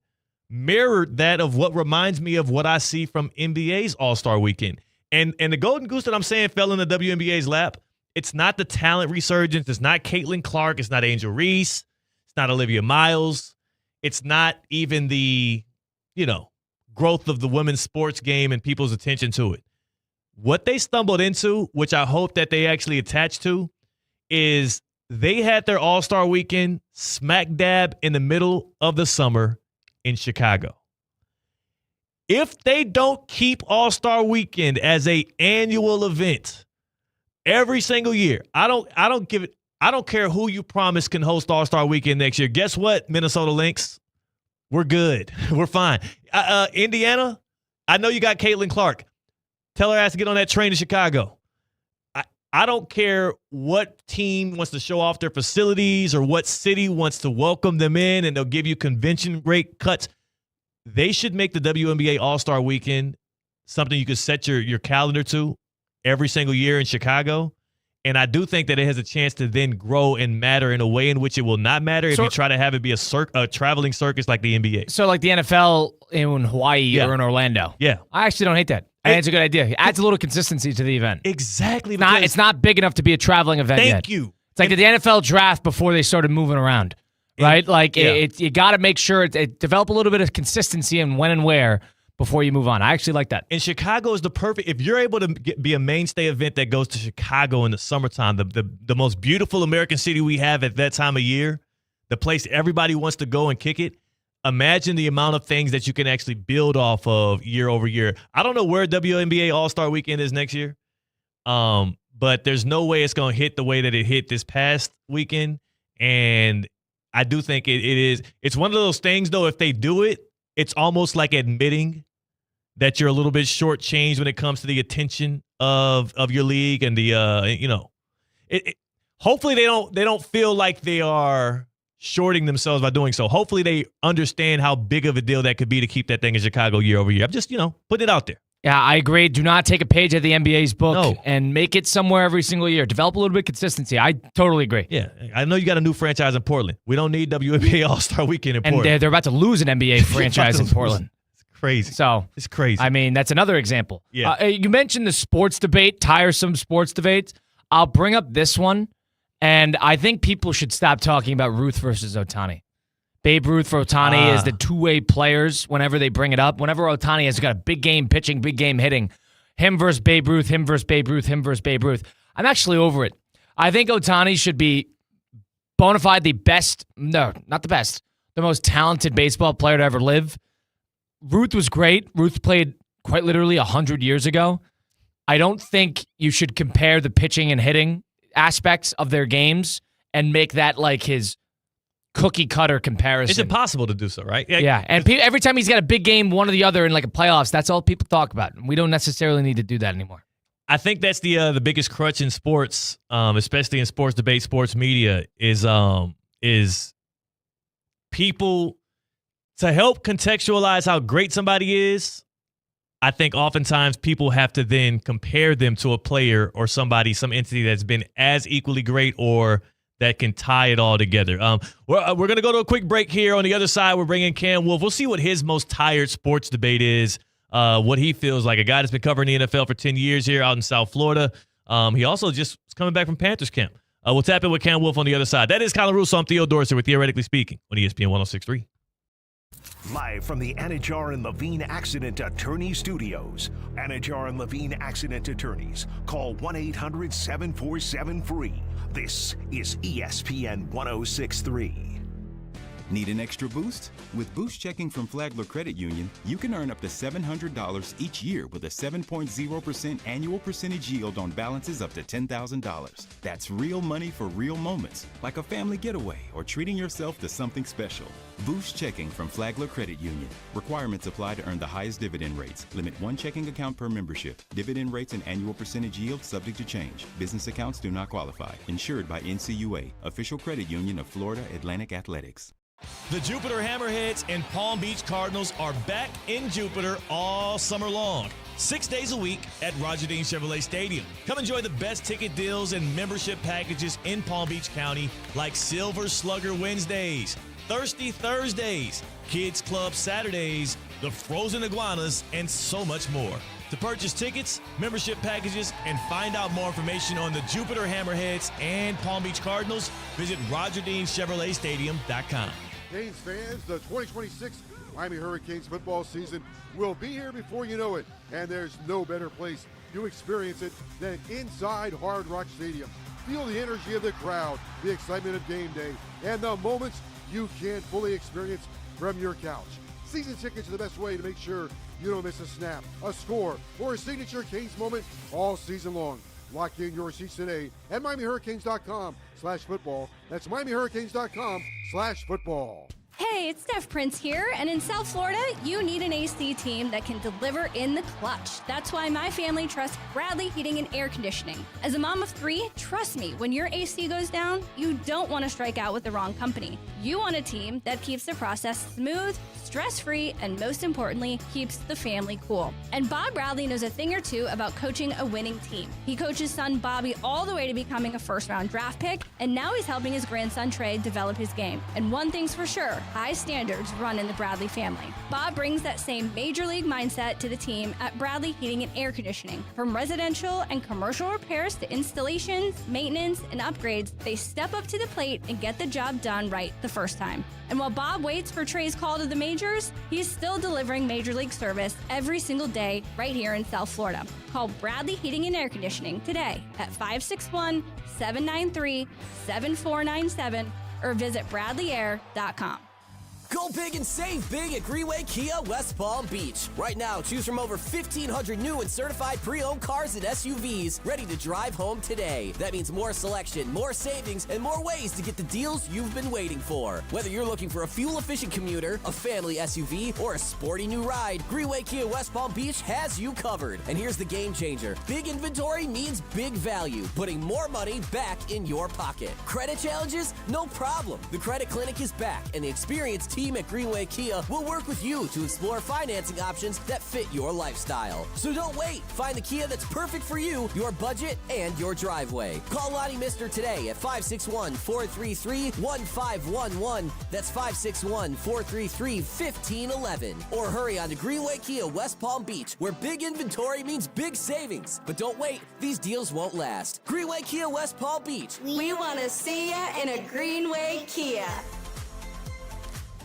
mirrored that of what reminds me of what I see from NBA's All-Star Weekend. And the golden goose that I'm saying fell in the WNBA's lap. It's not the talent resurgence. It's not Caitlin Clark. It's not Angel Reese. It's not Olivia Miles. It's not even the, growth of the women's sports game and people's attention to it. What they stumbled into, which I hope that they actually attach to, is they had their All-Star Weekend smack dab in the middle of the summer in Chicago. If they don't keep All-Star Weekend as an annual event every single year, I don't care who you promise can host All-Star Weekend next year. Guess what, Minnesota Lynx? We're good. We're fine. Indiana, I know you got Caitlin Clark. Tell her ass to get on that train to Chicago. I don't care what team wants to show off their facilities or what city wants to welcome them in and they'll give you convention rate cuts. They should make the WNBA All-Star Weekend something you could set your calendar to every single year in Chicago. And I do think that it has a chance to then grow and matter in a way in which it will not matter if you try to have it be a traveling circus like the NBA. So like the NFL in Hawaii or in Orlando. Yeah. I actually don't hate that. I think it's a good idea. It adds a little consistency to the event. Exactly. It's not big enough to be a traveling event yet. Thank you. It's like the NFL draft before they started moving around, right? You got to make sure it develop a little bit of consistency in when and where before you move on. I actually like that. And Chicago is the perfect, if you're able to be a mainstay event that goes to Chicago in the summertime, the most beautiful American city we have at that time of year, the place everybody wants to go and kick it, imagine the amount of things that you can actually build off of year over year. I don't know where WNBA All-Star Weekend is next year, but there's no way it's going to hit the way that it hit this past weekend. And I do think it is. It's one of those things, though, if they do it, it's almost like admitting that you're a little bit shortchanged when it comes to the attention of your league and hopefully they don't feel like they are shorting themselves by doing so. Hopefully they understand how big of a deal that could be to keep that thing in Chicago year over year. I'm just, putting it out there. Yeah, I agree. Do not take a page out of the NBA's book and make it somewhere every single year. Develop a little bit of consistency. I totally agree. Yeah, I know you got a new franchise in Portland. We don't need WNBA All-Star Weekend in Portland. And they're about to lose an NBA franchise in Portland. Crazy. So it's crazy. I mean, that's another example. Yeah. You mentioned the sports debate, tiresome sports debates. I'll bring up this one, and I think people should stop talking about Ruth versus Ohtani. Babe Ruth for Ohtani is the two-way players whenever they bring it up. Whenever Ohtani has got a big game pitching, big game hitting, him versus Babe Ruth, him versus Babe Ruth, him versus Babe Ruth. I'm actually over it. I think Ohtani should be bona fide the most talented baseball player to ever live. Ruth was great. Ruth played quite literally 100 years ago. I don't think you should compare the pitching and hitting aspects of their games and make that like his cookie cutter comparison. It's impossible to do so, right? Yeah. And every time he's got a big game, one or the other in like a playoffs, that's all people talk about. We don't necessarily need to do that anymore. I think that's the biggest crutch in sports, especially in sports debate, sports media, is people, to help contextualize how great somebody is. I think oftentimes people have to then compare them to a player or somebody, some entity that's been as equally great or that can tie it all together. We're going to go to a quick break here. On the other side, we're bringing Cam Wolf. We'll see what his most tired sports debate is, what he feels like. A guy that's been covering the NFL for 10 years here out in South Florida. He also just was coming back from Panthers camp. We'll tap in with Cam Wolf on the other side. That is Colin Russo. I'm Theo Dorsey with Theoretically Speaking on ESPN 106.3. Live from the Anajar and Levine Accident Attorney Studios. Anajar and Levine Accident Attorneys. Call 1-800-747-FREE. This is ESPN 106.3. Need an extra boost? With Boost Checking from Flagler Credit Union, you can earn up to $700 each year with a 7.0% annual percentage yield on balances up to $10,000. That's real money for real moments, like a family getaway or treating yourself to something special. Boost Checking from Flagler Credit Union. Requirements apply to earn the highest dividend rates. Limit one checking account per membership. Dividend rates and annual percentage yield subject to change. Business accounts do not qualify. Insured by NCUA, official credit union of Florida Atlantic Athletics. The Jupiter Hammerheads and Palm Beach Cardinals are back in Jupiter all summer long, 6 days a week at Roger Dean Chevrolet Stadium. Come enjoy the best ticket deals and membership packages in Palm Beach County, like Silver Slugger Wednesdays, Thirsty Thursdays, Kids Club Saturdays, the Frozen Iguanas, and so much more. To purchase tickets, membership packages, and find out more information on the Jupiter Hammerheads and Palm Beach Cardinals, visit RogerDeanChevroletStadium.com. Canes fans, the 2026 Miami Hurricanes football season will be here before you know it, and there's no better place to experience it than inside Hard Rock Stadium. Feel the energy of the crowd, the excitement of game day, and the moments you can't fully experience from your couch. Season tickets are the best way to make sure you don't miss a snap, a score, or a signature Canes moment all season long. Lock in your seats today at MiamiHurricanes.com/football. That's MiamiHurricanes.com/football. Hey, it's Steph Prince here, and in South Florida, you need an AC team that can deliver in the clutch. That's why my family trusts Bradley Heating and Air Conditioning. As a mom of 3, trust me, when your AC goes down, you don't want to strike out with the wrong company. You want a team that keeps the process smooth, stress-free, and most importantly, keeps the family cool. And Bob Bradley knows a thing or two about coaching a winning team. He coached his son Bobby all the way to becoming a first-round draft pick, and now he's helping his grandson Trey develop his game. And one thing's for sure, high standards run in the Bradley family. Bob brings that same major league mindset to the team at Bradley Heating and Air Conditioning. From residential and commercial repairs to installations, maintenance, and upgrades, they step up to the plate and get the job done right the first time. And while Bob waits for Trey's call to the majors, he's still delivering major league service every single day right here in South Florida. Call Bradley Heating and Air Conditioning today at 561-793-7497 or visit bradleyair.com. Go big and save big at Greenway Kia West Palm Beach. Right now, choose from over 1,500 new and certified pre-owned cars and SUVs ready to drive home today. That means more selection, more savings, and more ways to get the deals you've been waiting for. Whether you're looking for a fuel-efficient commuter, a family SUV, or a sporty new ride, Greenway Kia West Palm Beach has you covered. And here's the game changer. Big inventory means big value, putting more money back in your pocket. Credit challenges? No problem. The Credit Clinic is back, and the experienced team at Greenway Kia will work with you to explore financing options that fit your lifestyle. So don't wait. Find the Kia that's perfect for you, your budget, and your driveway. Call Lonnie Mister today at 561-433-1511. That's 561-433-1511. Or hurry on to Greenway Kia West Palm Beach, where big inventory means big savings. But don't wait. These deals won't last. Greenway Kia West Palm Beach. We want to see ya in a Greenway Kia.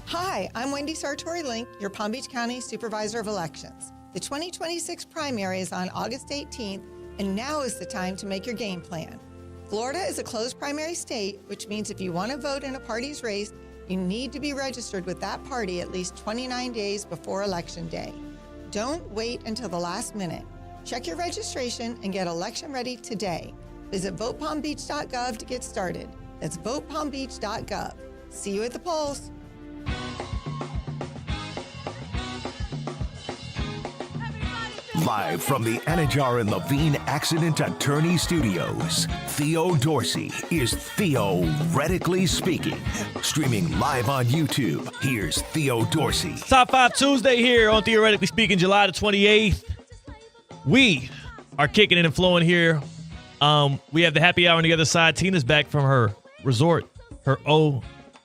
Hi, I'm Wendy Sartori-Link, your Palm Beach County Supervisor of Elections. The 2026 primary is on August 18th, and now is the time to make your game plan. Florida is a closed primary state, which means if you want to vote in a party's race, you need to be registered with that party at least 29 days before Election Day. Don't wait until the last minute. Check your registration and get election ready today. Visit votepalmbeach.gov to get started. That's votepalmbeach.gov. See you at the polls. Live from the Anajar and Levine Accident Attorney Studios, Theo Dorsey is Theoretically Speaking. Streaming live on YouTube, here's Theo Dorsey. Top 5 Tuesday here on Theoretically Speaking, July the 28th. We are kicking it and flowing here. We have the happy hour on the other side. Tina's back from her resort, her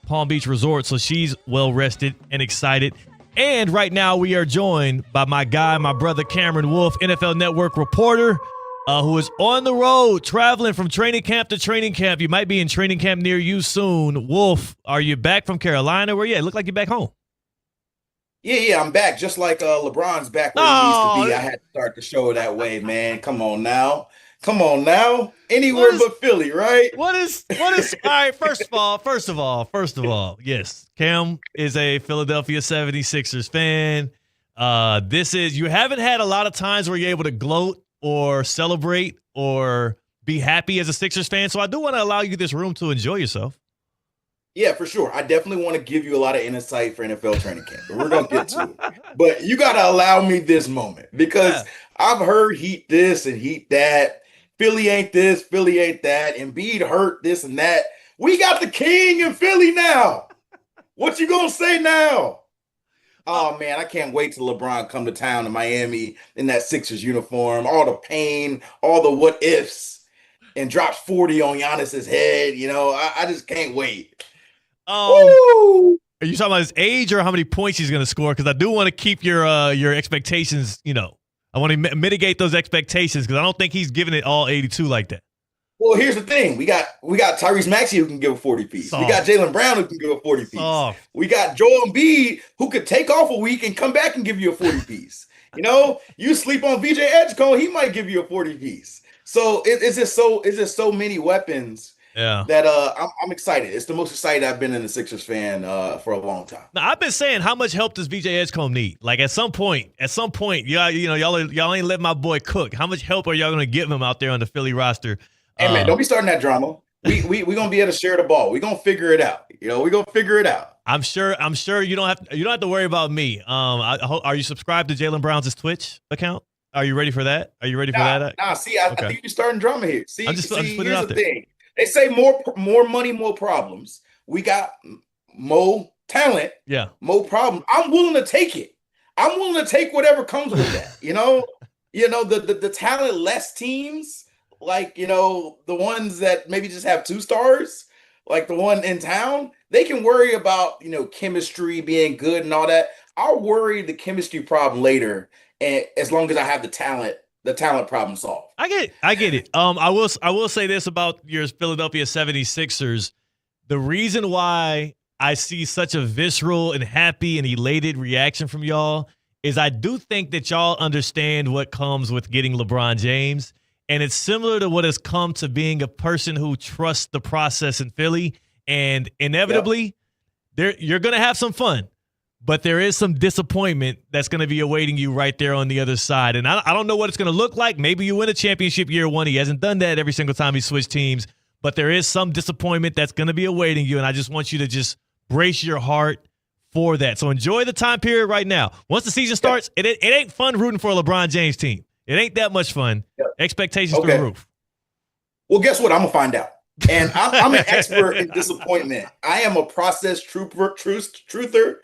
Palm Beach resort, so she's well rested and excited. And right now we are joined by my guy, my brother Cameron Wolf, NFL Network reporter, who is on the road traveling from training camp to training camp. You might be in training camp near you soon. Wolf, are you back from Carolina? Where you at? Look like you're back home. Yeah, I'm back. Just like LeBron's back where he needs to be. I had to start the show that way, man. Come on now. Anywhere but Philly, right? What is all right, first of all, yes, Cam is a Philadelphia 76ers fan. You haven't had a lot of times where you're able to gloat or celebrate or be happy as a Sixers fan. So I do want to allow you this room to enjoy yourself. Yeah, for sure. I definitely want to give you a lot of insight for NFL training camp. But we're going to get to it. But you got to allow me this moment because I've heard heat this and heat that. Philly ain't this, Philly ain't that. Embiid hurt this and that. We got the king in Philly now. What you gonna say now? Oh, man, I can't wait till LeBron come to town in Miami in that Sixers uniform. All the pain, all the what ifs, and drops 40 on Giannis's head. You know, I just can't wait. Woo! Are you talking about his age or how many points he's gonna score? Because I do want to keep your expectations, I want to mitigate those expectations because I don't think he's giving it all 82 like that. Well, here's the thing. We got Tyrese Maxey who can give a 40 piece. We got Jaylen Brown who can give a 40 piece. We got Joel Embiid who could take off a week and come back and give you a 40 piece. You sleep on VJ Edgecombe, he might give you a 40 piece. So it's just so many weapons. Yeah, that I'm excited. It's the most excited I've been in a Sixers fan for a long time. Now, I've been saying, how much help does VJ Edgecombe need? Like at some point, y'all ain't let my boy cook. How much help are y'all gonna give him out there on the Philly roster? Hey man, don't be starting that drama. We gonna be able to share the ball. We gonna figure it out. We gonna figure it out. I'm sure you don't have to worry about me. Are you subscribed to Jaylen Brown's Twitch account? Are you ready for that? Are you ready for that? Nah. See, I think you're starting drama here. See, I'm just putting it out there. Thing. They say more money, more problems. We got more talent, more problems. I'm willing to take it. I'm willing to take whatever comes with that. The talent less teams, like the ones that maybe just have 2 stars, like the one in town, they can worry about chemistry being good and all that. I'll worry the chemistry problem later, and as long as I have the talent problem solved. I get it. I will say this about your Philadelphia 76ers. The reason why I see such a visceral and happy and elated reaction from y'all is I do think that y'all understand what comes with getting LeBron James. And it's similar to what has come to being a person who trusts the process in Philly. And inevitably, you're going to have some fun. But there is some disappointment that's going to be awaiting you right there on the other side. And I don't know what it's going to look like. Maybe you win a championship year one. He hasn't done that every single time he switched teams. But there is some disappointment that's going to be awaiting you. And I just want you to just brace your heart for that. So enjoy the time period right now. Once the season starts, it ain't fun rooting for a LeBron James team. It ain't that much fun. Expectations through the roof. Well, guess what? I'm going to find out. And I'm an expert in disappointment. I am a process truther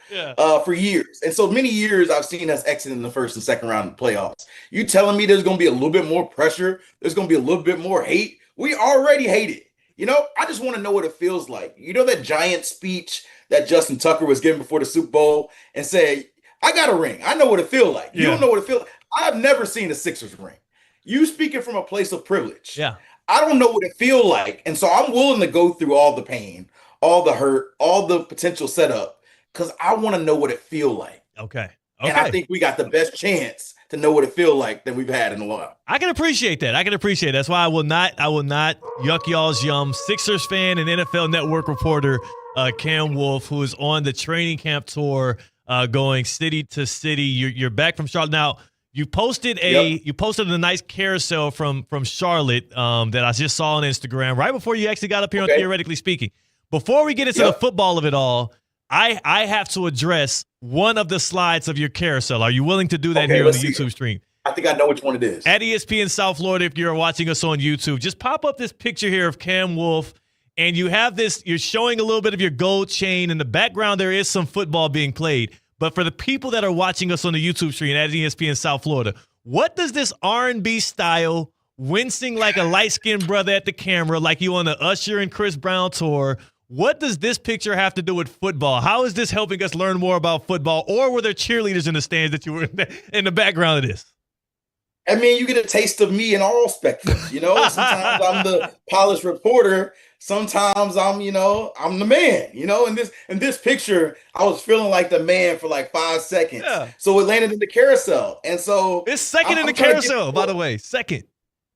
for years. And so many years I've seen us exit in the first and second round of the playoffs. You telling me there's going to be a little bit more pressure? There's going to be a little bit more hate? We already hate it. I just want to know what it feels like. That giant speech that Justin Tucker was giving before the Super Bowl and say, I got a ring. I know what it feels like. You don't know what it feels like. I've never seen a Sixers ring. You speaking from a place of privilege. Yeah. I don't know what it feels like. And so I'm willing to go through all the pain, all the hurt, all the potential setup, because I want to know what it feels like. Okay. And I think we got the best chance to know what it feels like than we've had in a while. I can appreciate that. That's why I will not yuck y'all's yum. Sixers fan and NFL Network reporter Cam Wolfe, who is on the training camp tour, going city to city. You're back from Charlotte now. You posted a nice carousel from Charlotte that I just saw on Instagram right before you actually got up here on Theoretically Speaking. Before we get into the football of it all, I have to address one of the slides of your carousel. Are you willing to do that here on the YouTube stream? I think I know which one it is. At ESPN South Florida, if you're watching us on YouTube, just pop up this picture here of Cam Wolfe, and you have this, you're showing a little bit of your gold chain. In the background, there is some football being played. But for the people that are watching us on the YouTube stream at ESPN South Florida, what does this R&B style, wincing like a light-skinned brother at the camera, like you on the Usher and Chris Brown tour, what does this picture have to do with football? How is this helping us learn more about football? Or were there cheerleaders in the stands that you were in the background of this? I mean, you get a taste of me in all spectrums. Sometimes I'm the polished reporter. Sometimes I'm the man. In this picture, I was feeling like the man for like 5 seconds. Yeah. So it landed in the carousel. And so it's second in the carousel, by the way. Second.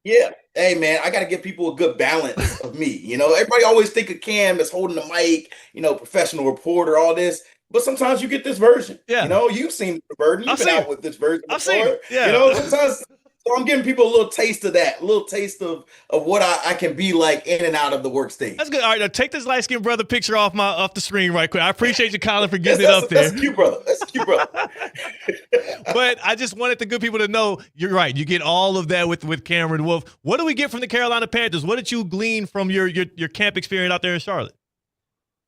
Yeah. Hey man, I got to give people a good balance of me. Everybody always think of Cam as holding the mic, professional reporter, all this. But sometimes you get this version. Yeah. You've seen the version. You've been out with this version before. I've seen it. Yeah. Sometimes. So I'm giving people a little taste of that, a little taste of what I can be like in and out of the workstation. That's good. All right, now take this light-skinned brother picture off the screen right quick. I appreciate you, Colin, for getting it up there. That's cute, brother. But I just wanted the good people to know you're right. You get all of that with Cameron Wolfe. What do we get from the Carolina Panthers? What did you glean from your camp experience out there in Charlotte?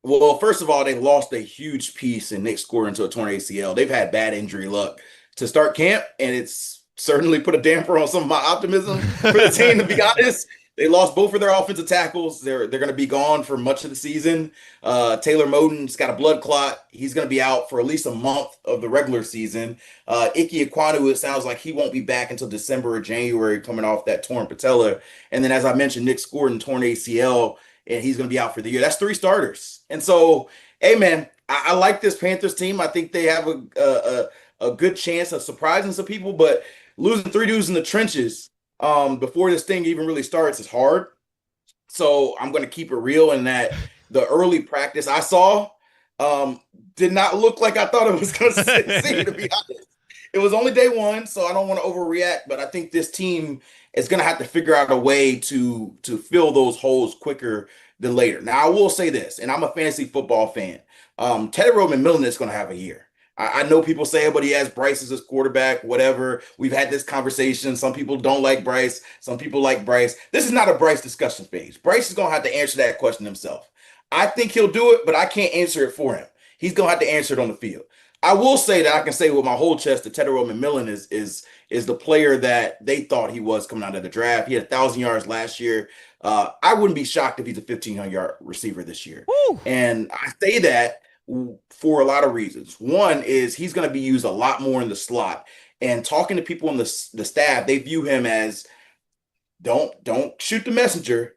Well, first of all, they lost a huge piece in Nick Scorer into a torn ACL. They've had bad injury luck to start camp, and it's certainly put a damper on some of my optimism for the team, to be honest. They lost both of their offensive tackles. They're going to be gone for much of the season. Taylor Moden's got a blood clot. He's going to be out for at least a month of the regular season. Ike Ekwonu, it sounds like he won't be back until December or January coming off that torn patella. And then, as I mentioned, Nick Scorer torn ACL, and he's going to be out for the year. That's 3 starters. And so, hey, man, I like this Panthers team. I think they have a good chance of surprising some people, but losing 3 dudes in the trenches before this thing even really starts is hard. So I'm going to keep it real in that the early practice I saw did not look like I thought it was going to see, to be honest. It was only day 1, so I don't want to overreact, but I think this team is going to have to figure out a way to fill those holes quicker than later. Now, I will say this, and I'm a fantasy football fan. Teddy McMillan is going to have a year. I know people say, but he has Bryce as his quarterback, whatever. We've had this conversation. Some people don't like Bryce. Some people like Bryce. This is not a Bryce discussion page. Bryce is going to have to answer that question himself. I think he'll do it, but I can't answer it for him. He's going to have to answer it on the field. I will say that I can say with my whole chest that Teddy McMillan is the player that they thought he was coming out of the draft. He had 1,000 yards last year. I wouldn't be shocked if he's a 1,500-yard receiver this year. Woo. And I say that for a lot of reasons. One is he's going to be used a lot more in the slot. And talking to people on the staff, they view him as don't shoot the messenger,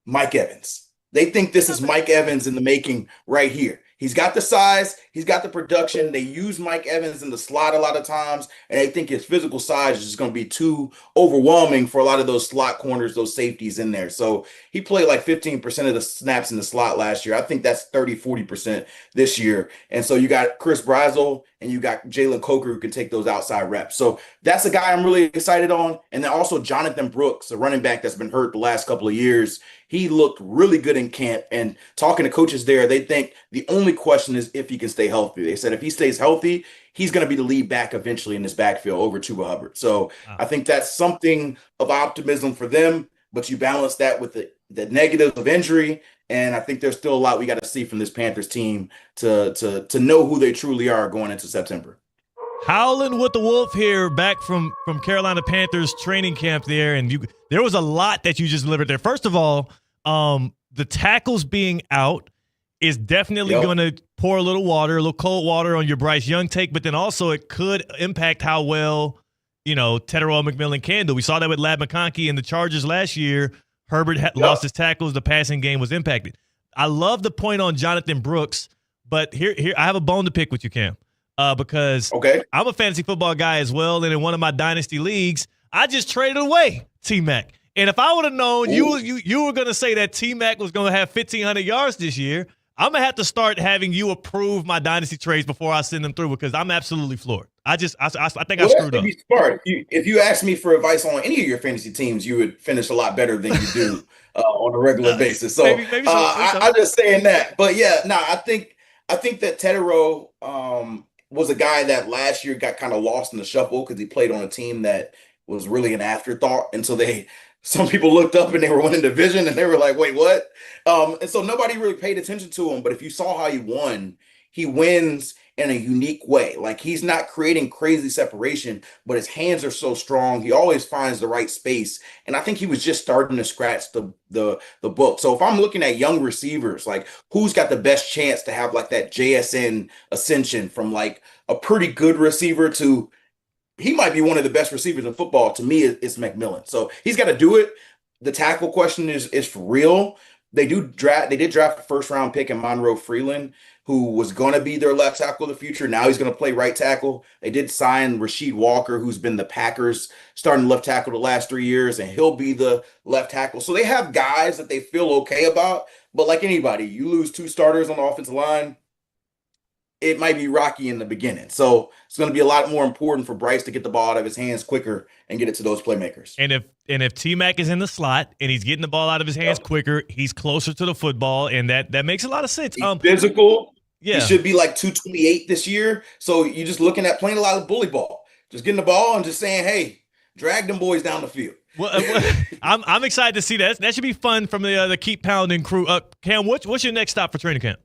Mike Evans. They think this is Mike Evans in the making right here. He's got the size. He's got the production. They use Mike Evans in the slot a lot of times, and they think his physical size is just going to be too overwhelming for a lot of those slot corners, those safeties in there. So he played like 15% of the snaps in the slot last year. I think that's 30-40% this year. And so you got Chris Brazel and you got Jalen Coker who can take those outside reps. So that's a guy I'm really excited on. And then also Jonathan Brooks, a running back that's been hurt the last couple of years. He looked really good in camp, and talking to coaches there, they think the only question is if he can stay healthy. They said if he stays healthy, he's going to be the lead back eventually in this backfield over Chuba Hubbard. So I think that's something of optimism for them, but you balance that with the the negatives of injury. And I think there's still a lot we got to see from this Panthers team to know who they truly are going into September. Howling with the Wolf here, back from Carolina Panthers training camp there, and there was a lot that you just delivered there. First of all, the tackles being out is definitely going to pour a little cold water on your Bryce Young take, but then also it could impact how well, Tetairoa McMillan can do. We saw that with Ladd McConkey and the Chargers last year. Herbert lost his tackles. The passing game was impacted. I love the point on Jonathan Brooks, but here I have a bone to pick with you, Cam. Because I'm a fantasy football guy as well, and in one of my dynasty leagues, I just traded away T-Mac. And if I would have known you were going to say that T-Mac was going to have 1,500 yards this year, I'm going to have to start having you approve my dynasty trades before I send them through because I'm absolutely floored. I think I screwed up. Smart. If you asked me for advice on any of your fantasy teams, you would finish a lot better than you do on a regular basis. So, maybe so. I'm just saying that. But I think that Tetairoa was a guy that last year got kind of lost in the shuffle because he played on a team that was really an afterthought. And so some people looked up and they were winning division and they were like, wait, what? And so nobody really paid attention to him. But if you saw how he wins in a unique way. Like he's not creating crazy separation, but his hands are so strong. He always finds the right space. And I think he was just starting to scratch the book. So if I'm looking at young receivers, like who's got the best chance to have like that JSN ascension from like a pretty good receiver to he might be one of the best receivers in football. To me, it's McMillan. So he's got to do it. The tackle question is for real. They did draft a first round pick in Monroe Freeland, who was going to be their left tackle of the future. Now he's going to play right tackle. They did sign Rasheed Walker, who's been the Packers starting left tackle the last 3 years, and he'll be the left tackle. So they have guys that they feel okay about. But like anybody, you lose 2 starters on the offensive line, it might be rocky in the beginning. So it's going to be a lot more important for Bryce to get the ball out of his hands quicker and get it to those playmakers. And if T-Mac is in the slot and he's getting the ball out of his hands quicker, he's closer to the football, and that makes a lot of sense. He's physical. Yeah. He should be like 228 this year. So you're just looking at playing a lot of bully ball. Just getting the ball and just saying, hey, drag them boys down the field. Well, I'm excited to see that. That should be fun from the Keep Pounding crew. Cam, what's your next stop for training camp?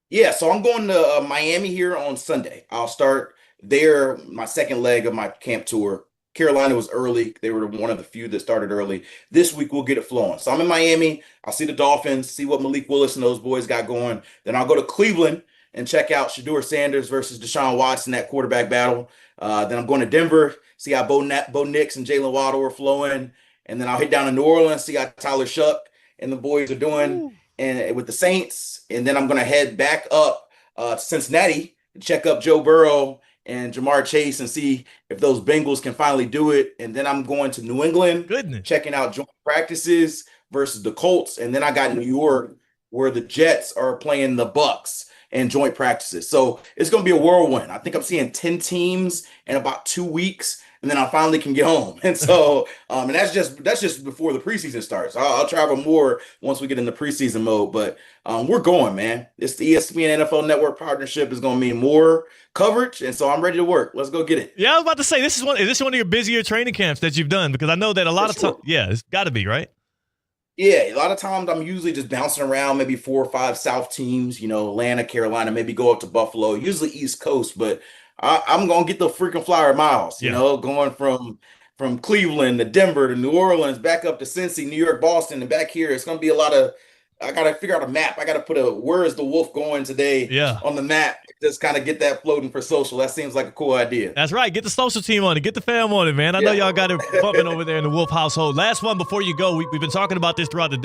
Yeah, so I'm going to Miami here on Sunday. I'll start there, my second leg of my camp tour. Carolina was early. They were one of the few that started early. This week, we'll get it flowing. So I'm in Miami. I'll see the Dolphins, see what Malik Willis and those boys got going. Then I'll go to Cleveland and check out Shedeur Sanders versus Deshaun Watson, that quarterback battle. Then I'm going to Denver, see how Bo Nix and Jalen Waddle are flowing. And then I'll hit down to New Orleans, see how Tyler Shuck and the boys are doing and with the Saints. And then I'm going to head back up to Cincinnati to check up Joe Burrow and Jamar Chase and see if those Bengals can finally do it. And then I'm going to New England, checking out joint practices versus the Colts. And then I got New York, where the Jets are playing the Bucks and joint practices. So it's going to be a whirlwind. I think I'm seeing 10 teams in about 2 weeks, and then I finally can get home. And so, and that's just before the preseason starts. I'll travel more once we get in the preseason mode, but we're going, man. It's the ESPN NFL Network partnership is going to mean more coverage, and so I'm ready to work. Let's go get it. Yeah, I was about to say, is this one of your busier training camps that you've done? Because I know that a lot of times, it's got to be, right? Yeah, a lot of times I'm usually just bouncing around, maybe 4 or 5 South teams, Atlanta, Carolina, maybe go up to Buffalo, usually East Coast, but I'm going to get the freaking flyer miles, going from Cleveland to Denver to New Orleans, back up to Cincy, New York, Boston, and back here. It's going to be a lot of, I got to figure out a map. I got to put where is the wolf going today on the map. Just kind of get that floating for social. That seems like a cool idea. That's right. Get the social team on it. Get the fam on it, man. I know y'all got it bumping over there in the Wolf household. Last one before you go. We've been talking about this throughout the day.